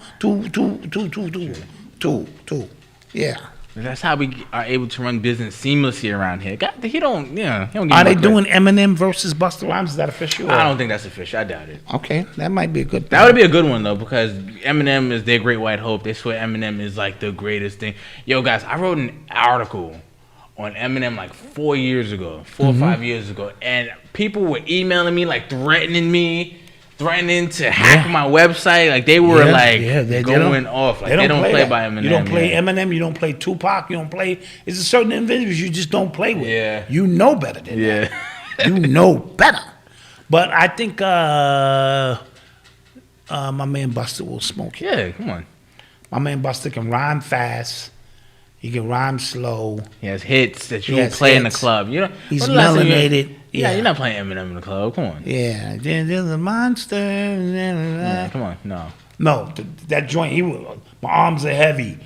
Yeah. That's how we are able to run business seamlessly around here. God, he don't give Are they doing Eminem versus Busta Rhymes? Is that official? I don't think that's official. I doubt it. Okay, that might be a good thing. That would be a good one though, because Eminem is their great white hope. They swear Eminem is like the greatest thing. Yo, guys, I wrote an article on Eminem like 4 years ago, 4 or 5 years ago, and people were emailing me like threatening to hack my website. Like they were going off. Like they don't play by Eminem. You don't play Eminem. You don't play Tupac. You don't play. It's a certain individuals you just don't play with. Yeah. You know better than that. You know better. But I think my man Busta will smoke it. Yeah, come on. My man Busta can rhyme fast. He can rhyme slow. He has hits that you play in the club. He's melanated. Yeah, you're not playing Eminem in the club. Come on. Yeah, there's a monster. Yeah, come on, no. That joint. My arms are heavy.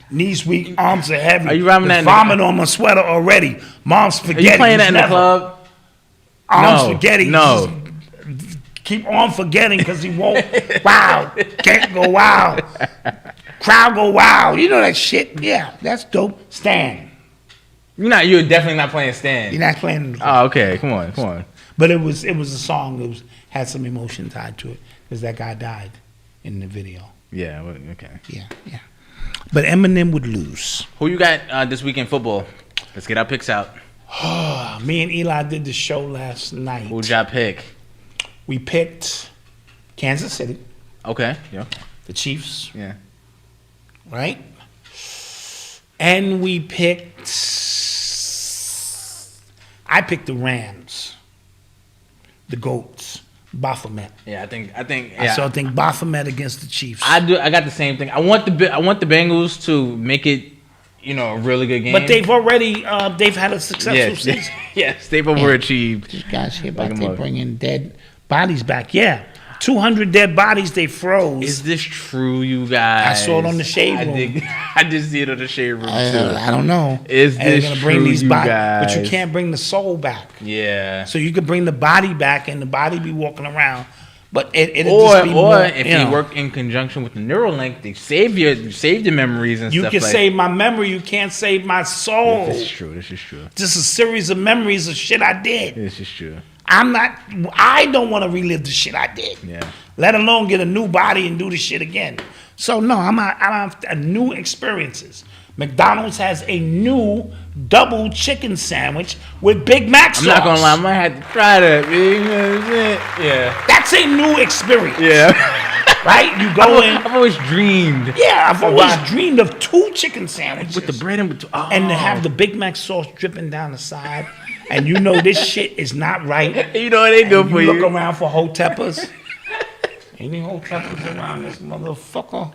Knees weak. Arms are heavy. Are you rhyming that? Vomit on my sweater already. Mom's spaghetti. Are you playing that in the club? Arms spaghetti. No. keep on forgetting because he won't. Wow, can't go wild. Crowd go wild. You know that shit. Yeah, that's dope. Stan. You're definitely not playing Stan. You're not playing. Oh, okay. Come on. But it was a song that had some emotion tied to it because that guy died in the video. Yeah. Okay. Yeah. But Eminem would lose. Who you got this week in football? Let's get our picks out. Me and Eli did the show last night. Who'd y'all pick? We picked Kansas City. Okay. Yeah. The Chiefs. Yeah. Right? And we picked... I picked the Rams. The GOATs. Baphomet. Yeah, I think. Yeah. So I think Baphomet against the Chiefs. I got the same thing. I want the Bengals to make it, a really good game. But they've already they've had a successful season. Yes, they've overachieved. These guys here about they bringing dead bodies back. Yeah, 200 dead bodies they froze. Is this true, you guys? I saw it on the Shade Room. I did see it on the Shade Room too. I don't know. Is this gonna true, bring these you bodies, guys? but you can't bring the soul back. Yeah. So you could bring the body back, and the body be walking around. But it'll or just be more, if you work in conjunction with the Neuralink, they save your memories and you stuff. You can save my memory. You can't save my soul. This is true. Just a series of memories of shit I did. This is true. I don't want to relive the shit I did. Yeah. Let alone get a new body and do the shit again. So no, I don't have new experiences. McDonald's has a new double chicken sandwich with Big Mac sauce. I'm not gonna lie, I might have to try that. Yeah. That's a new experience. Yeah. Right? You go in. I've always dreamed. Yeah, I've always dreamed of 2 chicken sandwiches. With the bread and and to have the Big Mac sauce dripping down the side. And this shit is not right. It ain't good for you. Look around for hoteppers. Any hoteppers around this motherfucker?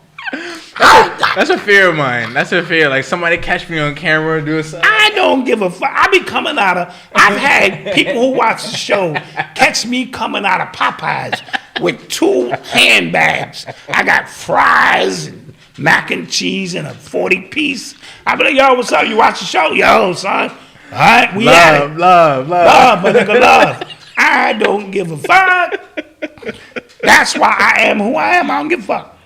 That's a fear of mine. That's a fear. Like somebody catch me on camera doing something. I don't give a fuck. I be coming out of. I've had people who watch the show catch me coming out of Popeyes with 2 handbags. I got fries and mac and cheese and a 40-piece. I be like, yo, what's up? You watch the show? Yo, son. All right, we at it. Love, my nigga, love. I don't give a fuck. That's why I am who I am. I don't give a fuck.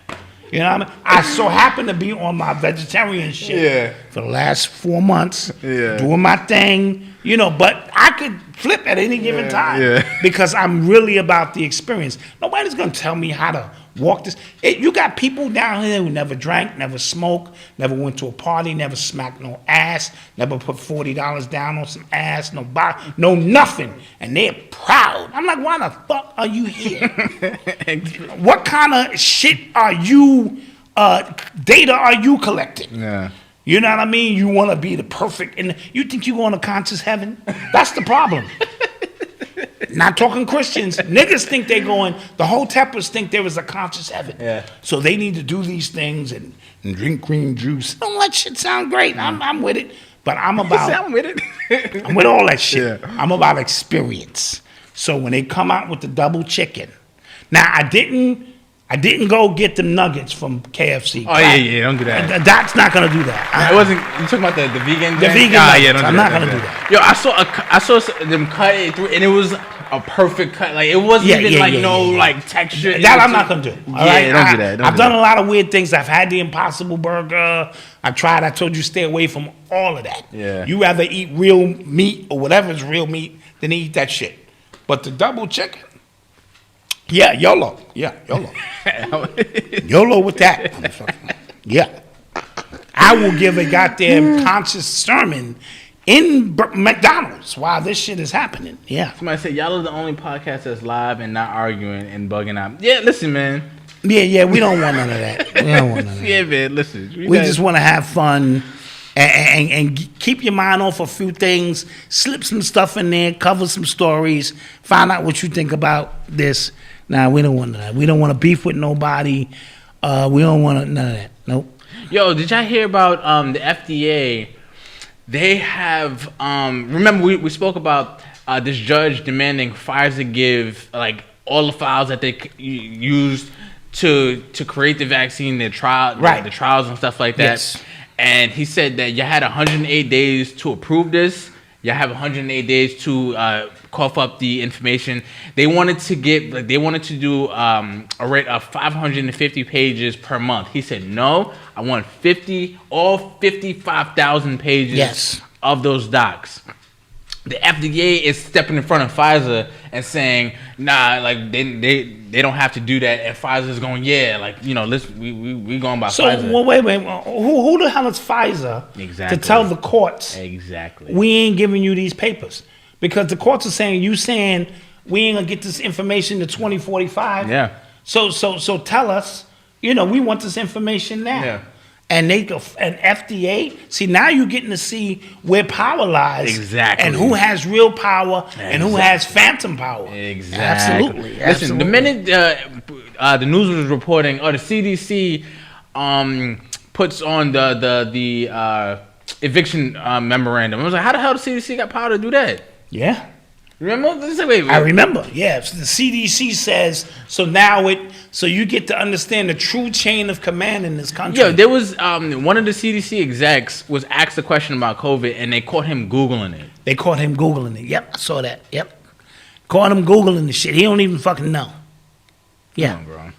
You know what I mean? I so happen to be on my vegetarian shit for the last 4 months, doing my thing, but I could flip at any given time because I'm really about the experience. Nobody's going to tell me how to walk this. You got people down here who never drank, never smoked, never went to a party, never smacked no ass, never put $40 down on some ass, no nothing. And they're proud. I'm like, why the fuck are you here? What kind of shit are you, data are you collecting? Yeah. You know what I mean? You want to be the perfect, and you think you're going to conscious heaven? That's the problem. Not talking Christians. Niggas think they're going, the hoteppers think there is a conscious heaven. Yeah. So they need to do these things and drink green juice. Oh, that shit sound great. I'm with it. But I'm about... I'm with it. I'm with all that shit. Yeah. I'm about experience. So when they come out with the double chicken... Now, I didn't go get the nuggets from KFC. Oh, yeah, don't do that. That's not going to do that. It wasn't... You talking about the vegan The thing? vegan Yeah, nuggets. don't I'm do not that, going to don't do that. that. Yo, I saw them cut it through, and it was a perfect cut. Like, it wasn't like texture. That I'm not going to do. All right? Don't do that. I've done a lot of weird things. I've had the Impossible Burger. I told you stay away from all of that. Yeah. You rather eat real meat or whatever is real meat than eat that shit. But the double chicken, yeah, YOLO. Yeah, YOLO. YOLO with that. Yeah. I will give a goddamn conscious sermon in McDonald's while this shit is happening. Yeah. Somebody said, y'all are the only podcast that's live and not arguing and bugging out. Yeah, listen, man. Yeah, we don't want none of that. We don't want none of that. Yeah, man, listen. We just want to have fun and keep your mind off a few things, slip some stuff in there, cover some stories, find out what you think about this. Nah, we don't want that. We don't want to beef with nobody. We don't want none of that. Nope. Yo, did y'all hear about the FDA? They have remember we spoke about this judge demanding Pfizer give like all the files that they used to create the vaccine, the trials and stuff like that. Yes. And he said that you had 108 days to approve this. You have 108 days to cough up the information. They wanted to do a rate of 550 pages per month. He said, no, I want all 55,000 pages of those docs. The FDA is stepping in front of Pfizer and saying, nah, like they don't have to do that. And Pfizer's going, we going by Pfizer. So wait, who the hell is Pfizer to tell the courts? Exactly. We ain't giving you these papers because the courts are saying we ain't gonna get this information to 2045. Yeah. So tell us, we want this information now. Yeah. And FDA, see, now you're getting to see where power lies. Exactly. And who has real power and who has phantom power. Exactly. Absolutely. Listen, the minute the news was reporting, or the CDC puts on the eviction memorandum, I was like, how the hell the CDC got power to do that? Yeah. Remember? Wait. I remember. Yeah. So the CDC says so you get to understand the true chain of command in this country. Yeah, there was one of the CDC execs was asked a question about COVID, and they caught him Googling it. They caught him Googling it. Yep, I saw that. Yep. Caught him Googling the shit. He don't even fucking know. Yeah. Come on, bro.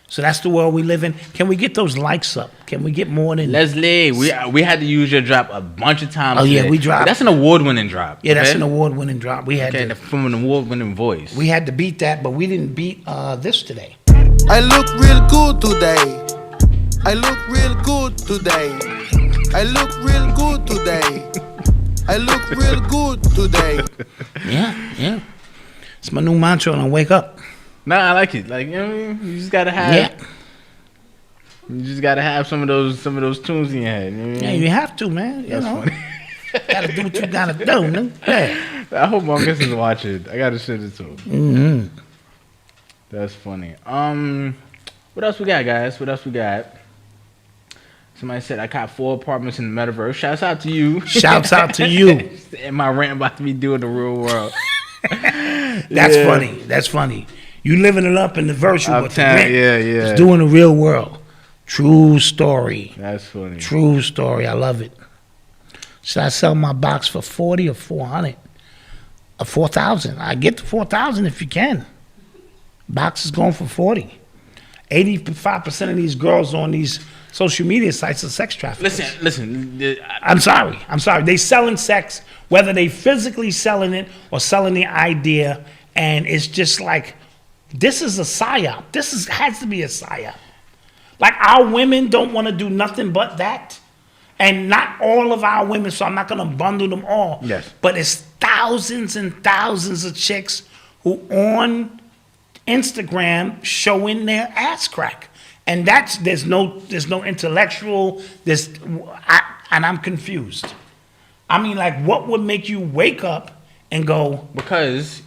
So that's the world we live in. Can we get those likes up? Can we get more than Leslie? We had to use your drop a bunch of times. Oh yeah, today. we dropped. That's an award-winning drop. Yeah, that's an award-winning drop. We had from an award-winning voice. We had to beat that, but we didn't beat this today. I look real good today. I look real good today. I look real good today. I look real good today. Yeah. It's my new mantra when I wake up. Nah, I like it. Like, you just gotta have. Yeah. You just gotta have some of those tunes in your head. You know what I mean? You have to, man. That's funny. Gotta do what you gotta do, man. Yeah. I hope my missus watching. I gotta send it to him. Mm-hmm. That's funny. What else we got, guys? What else we got? Somebody said I got 4 apartments in the metaverse. Shouts out to you. Shouts out to you. And my rant about to be doing the real world. That's funny. That's funny. You living it up in the virtual with the rent. Yeah. It's doing the real world. True story. That's funny. True story. I love it. Should I sell my box for 40 or 400? Or 4,000? I get the 4,000 if you can. Box is going for 40. 85% of these girls on these social media sites are sex traffickers. Listen. I'm sorry. They selling sex, whether they physically selling it or selling the idea, and it's just like, this is a psyop. Has to be a psyop. Like, our women don't want to do nothing but that. And not all of our women, so I'm not going to bundle them all. Yes. But it's thousands and thousands of chicks who on Instagram showing their ass crack. And there's no intellectual, and I'm confused. I mean, like, what would make you wake up and go? Because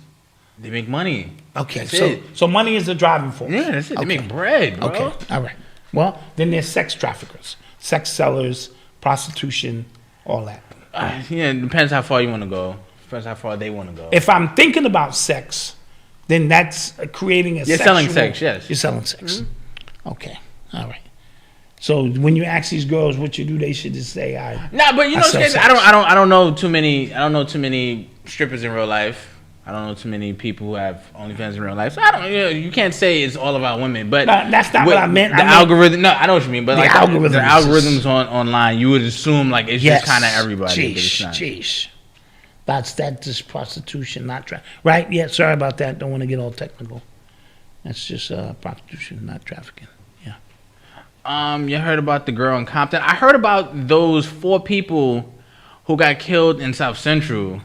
they make money. Okay, so money is the driving force. Yeah, that's it. Okay. They make bread, bro. Okay, all right. Well, then there's sex traffickers, sex sellers, prostitution, all that. It depends how far you want to go. Depends how far they want to go. If I'm thinking about sex, then that's creating a You're selling sex, yes. You're selling sex. Mm-hmm. Okay, all right. So when you ask these girls what you do, they should just say, Nah, but you know, I don't know too many strippers in real life. I don't know too many people who have OnlyFans in real life. So you can't say it's all about women. But no, that's not what I meant. Algorithm. No, I know what you mean. But the algorithms online, you would assume like it's just kind of everybody. Jeez. That's just prostitution, not right? Yeah, sorry about that. Don't want to get all technical. That's just prostitution, not trafficking. Yeah. You heard about the girl in Compton? I heard about those 4 people who got killed in South Central.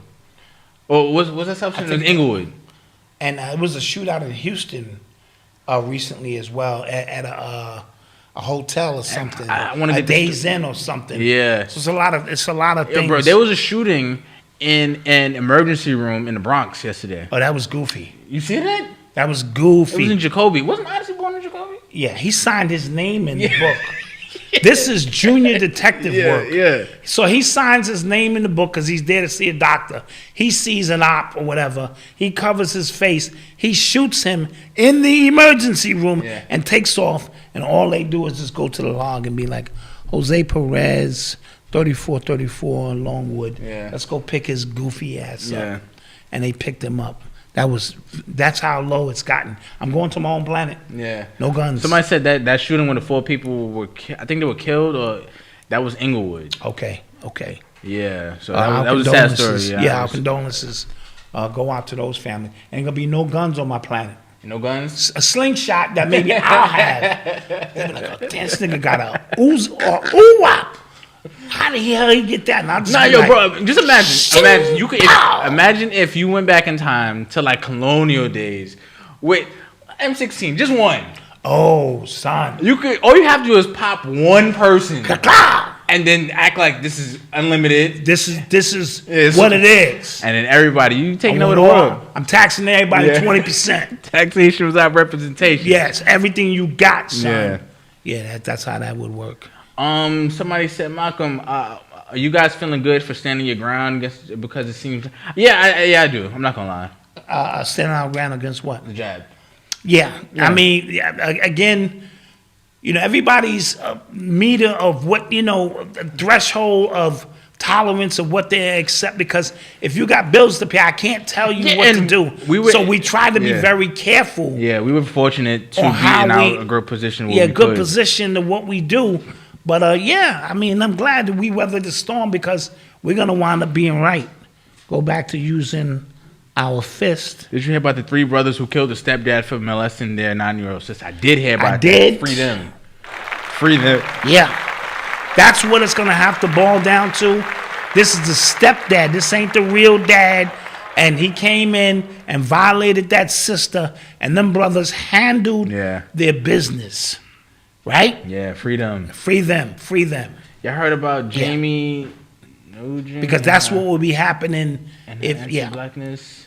Or was that South Central? Inglewood. And it was a shootout in Houston recently as well at a hotel or something. A Days Inn or something. Yeah. So it's a lot of things. Bro, there was a shooting in an emergency room in the Bronx yesterday. Oh, that was goofy. You see that? That was goofy. It was in Jacoby. Wasn't Odyssey born in Jacoby? Yeah, he signed his name in the book. This is junior detective work. Yeah. So he signs his name in the book because he's there to see a doctor. He sees an op or whatever. He covers his face. He shoots him in the emergency room and takes off. And all they do is just go to the log and be like, Jose Perez, 3434 Longwood. Yeah. Let's go pick his goofy ass up. and they picked him up. That's how low it's gotten. I'm going to my own planet. Yeah. No guns. Somebody said that shooting when the 4 people were, I think they were killed, or that was Inglewood. Okay. Yeah. So that was a sad story. Yeah, our condolences go out to those families. Ain't gonna be no guns on my planet. No guns? A slingshot that maybe I'll have. They be like, oh, damn, this nigga got a ooh-wop. How the hell he get that? Bro, just imagine. You could imagine if you went back in time to like colonial days with M16, just one. Oh, son. All you have to do is pop one person. And then act like this is unlimited. This is what it is. And then everybody, you taking over the world. I'm taxing everybody 20%. Taxation without representation. Yes, everything you got, son. Yeah, that's how that would work. Somebody said, Malcolm, are you guys feeling good for standing your ground against, because it seems... Yeah, I do. I'm not gonna lie. Standing our ground against what? The jab. Yeah. I mean, again... everybody's meter of what, threshold of tolerance of what they accept, because if you got bills to pay, I can't tell you what to do. So we try to be very careful. Yeah, we were fortunate to be in a good position. Good position to what we do. But I'm glad that we weathered the storm, because we're going to wind up being right. Go back to using our fist. Did you hear about the 3 brothers who killed the stepdad for molesting their 9-year-old sister? I did hear about that. Did. Free them. Yeah. That's what it's going to have to boil down to. This is the stepdad. This ain't the real dad. And he came in and violated that sister, and them brothers handled their business. Right? Yeah, freedom. Free them. Y'all heard about Jamie Nugent? Because that's what will be happening if anti-blackness.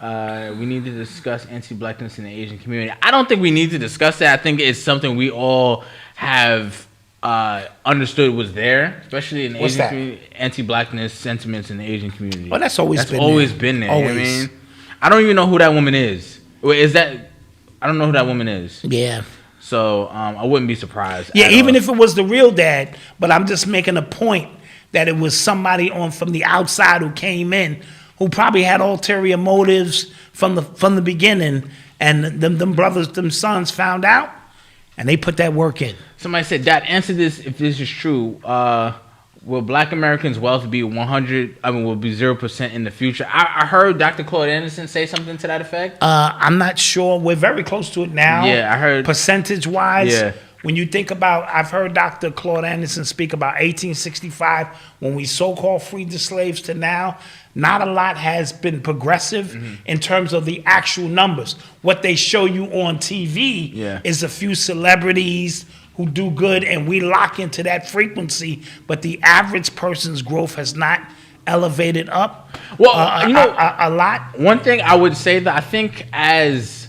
We need to discuss anti-blackness in the Asian community. I don't think we need to discuss that. I think it's something we all have understood was there, especially in the Asian community. Anti-blackness sentiments in the Asian community. Well, that's always been there. Always. You know what I mean? I don't even know who that woman is. I don't know who that woman is. Yeah. So I wouldn't be surprised. Yeah, even if it was the real dad. But I'm just making a point that it was somebody from the outside who came in, who probably had ulterior motives from the beginning, and them brothers, them sons found out, and they put that work in. Somebody said, Dad, answer this if this is true. Will Black Americans' wealth be 0% in the future? I heard Dr. Claude Anderson say something to that effect. I'm not sure. We're very close to it now. Yeah, I heard. Percentage-wise. Yeah. When you think about, I've heard Dr. Claude Anderson speak about 1865, when we so-called freed the slaves, to now. Not a lot has been progressive in terms of the actual numbers. What they show you on TV is a few celebrities who do good, and we lock into that frequency, but the average person's growth has not elevated up a lot. One thing I would say that I think as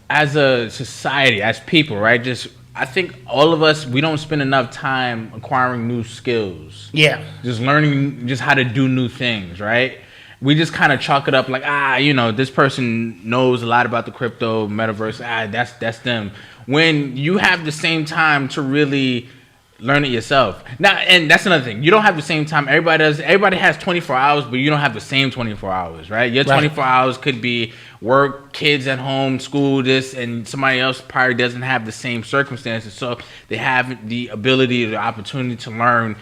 a society, as people, right, I think all of us, we don't spend enough time acquiring new skills. Yeah. Just learning just how to do new things, right? We just kind of chalk it up like, this person knows a lot about the crypto metaverse. That's them. When you have the same time to really learn it yourself. Now, and that's another thing. You don't have the same time. Everybody does. Everybody has 24 hours, but you don't have the same 24 hours, right? Your 24 hours could be work, kids at home, school, this, and somebody else probably doesn't have the same circumstances. So they have the ability, the opportunity to learn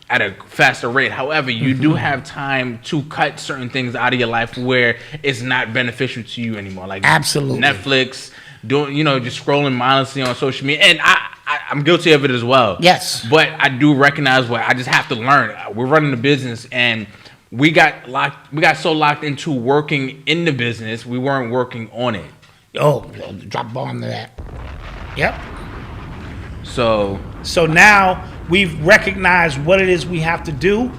at a faster rate. However, you do have time to cut certain things out of your life where it's not beneficial to you anymore. Like absolutely Netflix, just scrolling mindlessly on social media. And I'm guilty of it as well. Yes. But I do recognize what I just have to learn. We're running a business, and we got so locked into working in the business, we weren't working on it. Oh, drop bomb to that. Yep. So now we've recognized what it is we have to do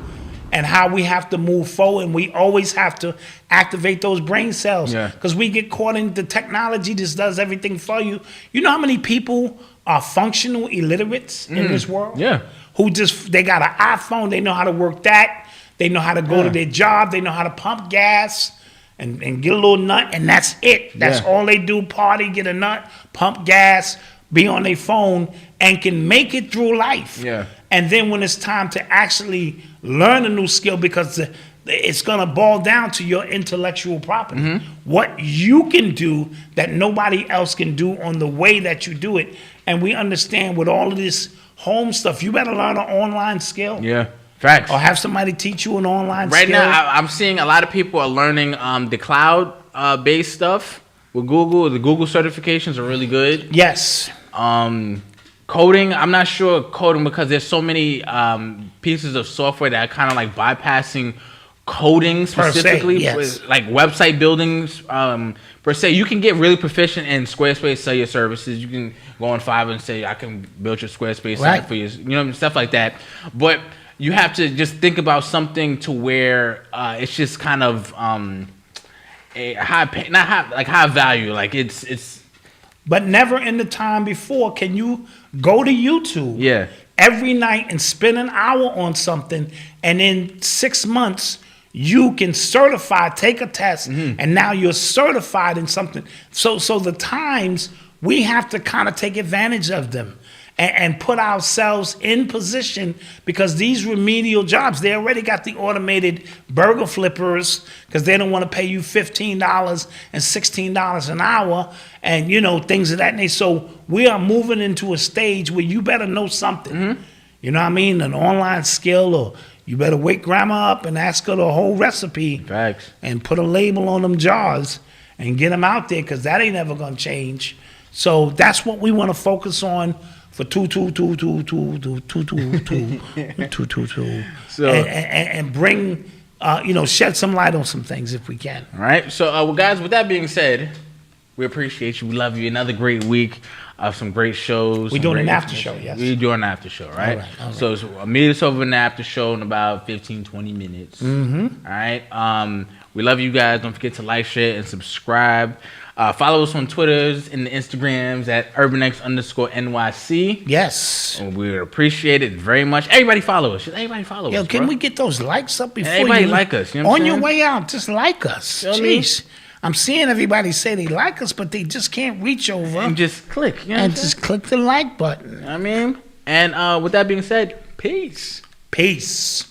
and how we have to move forward, and we always have to activate those brain cells. Because we get caught in the technology just does everything for you. You know how many people are functional illiterates in this world? Yeah. Who they got an iPhone, they know how to work that, they know how to go to their job, they know how to pump gas and get a little nut, and that's it. That's all they do, party, get a nut, pump gas, be on their phone, and can make it through life. Yeah. And then when it's time to actually learn a new skill, because it's gonna boil down to your intellectual property. What you can do that nobody else can do on the way that you do it. And we understand with all of this home stuff, you better learn an online skill. Yeah, facts. Or have somebody teach you an online skill. Right now, I'm seeing a lot of people are learning the cloud-based stuff with Google. The Google certifications are really good. Yes. Coding, I'm not sure coding because there's so many pieces of software that are kind of like bypassing coding specifically, yes. like website buildings per se. You can get really proficient in Squarespace, sell your services. You can go on Fiverr and say, I can build your Squarespace site for you, stuff like that. But you have to just think about something to where it's just kind of a high value. Like it's. But never in the time before can you go to YouTube every night and spend an hour on something, and in 6 months you can take a test, and now you're certified in something. So the times, we have to kind of take advantage of them and put ourselves in position, because these remedial jobs, they already got the automated burger flippers because they don't want to pay you $15 and $16 an hour and, things of that nature. So we are moving into a stage where you better know something. You know what I mean? An online skill, or you better wake grandma up and ask her the whole recipe. Facts. And put a label on them jars and get them out there, because that ain't ever going to change. So that's what we want to focus on for 22222222222, and bring, shed some light on some things if we can. All right. So, guys, with that being said, we appreciate you. We love you. Another great week of some great shows. We're doing an after show, yes. We're doing an after show, right? All right. So, meet us over in the after show in about 15, 20 minutes. All right. We love you guys. Don't forget to like, share, and subscribe. Follow us on Twitters and the Instagrams at UrbanX_NYC. Yes. And we would appreciate it very much. Everybody follow us. Everybody follow us. Can we get those likes up before everybody like us? On your way out, just like us. Jeez. I'm seeing everybody say they like us, but they just can't reach over. And just click. Just click the like button. And with that being said, peace. Peace.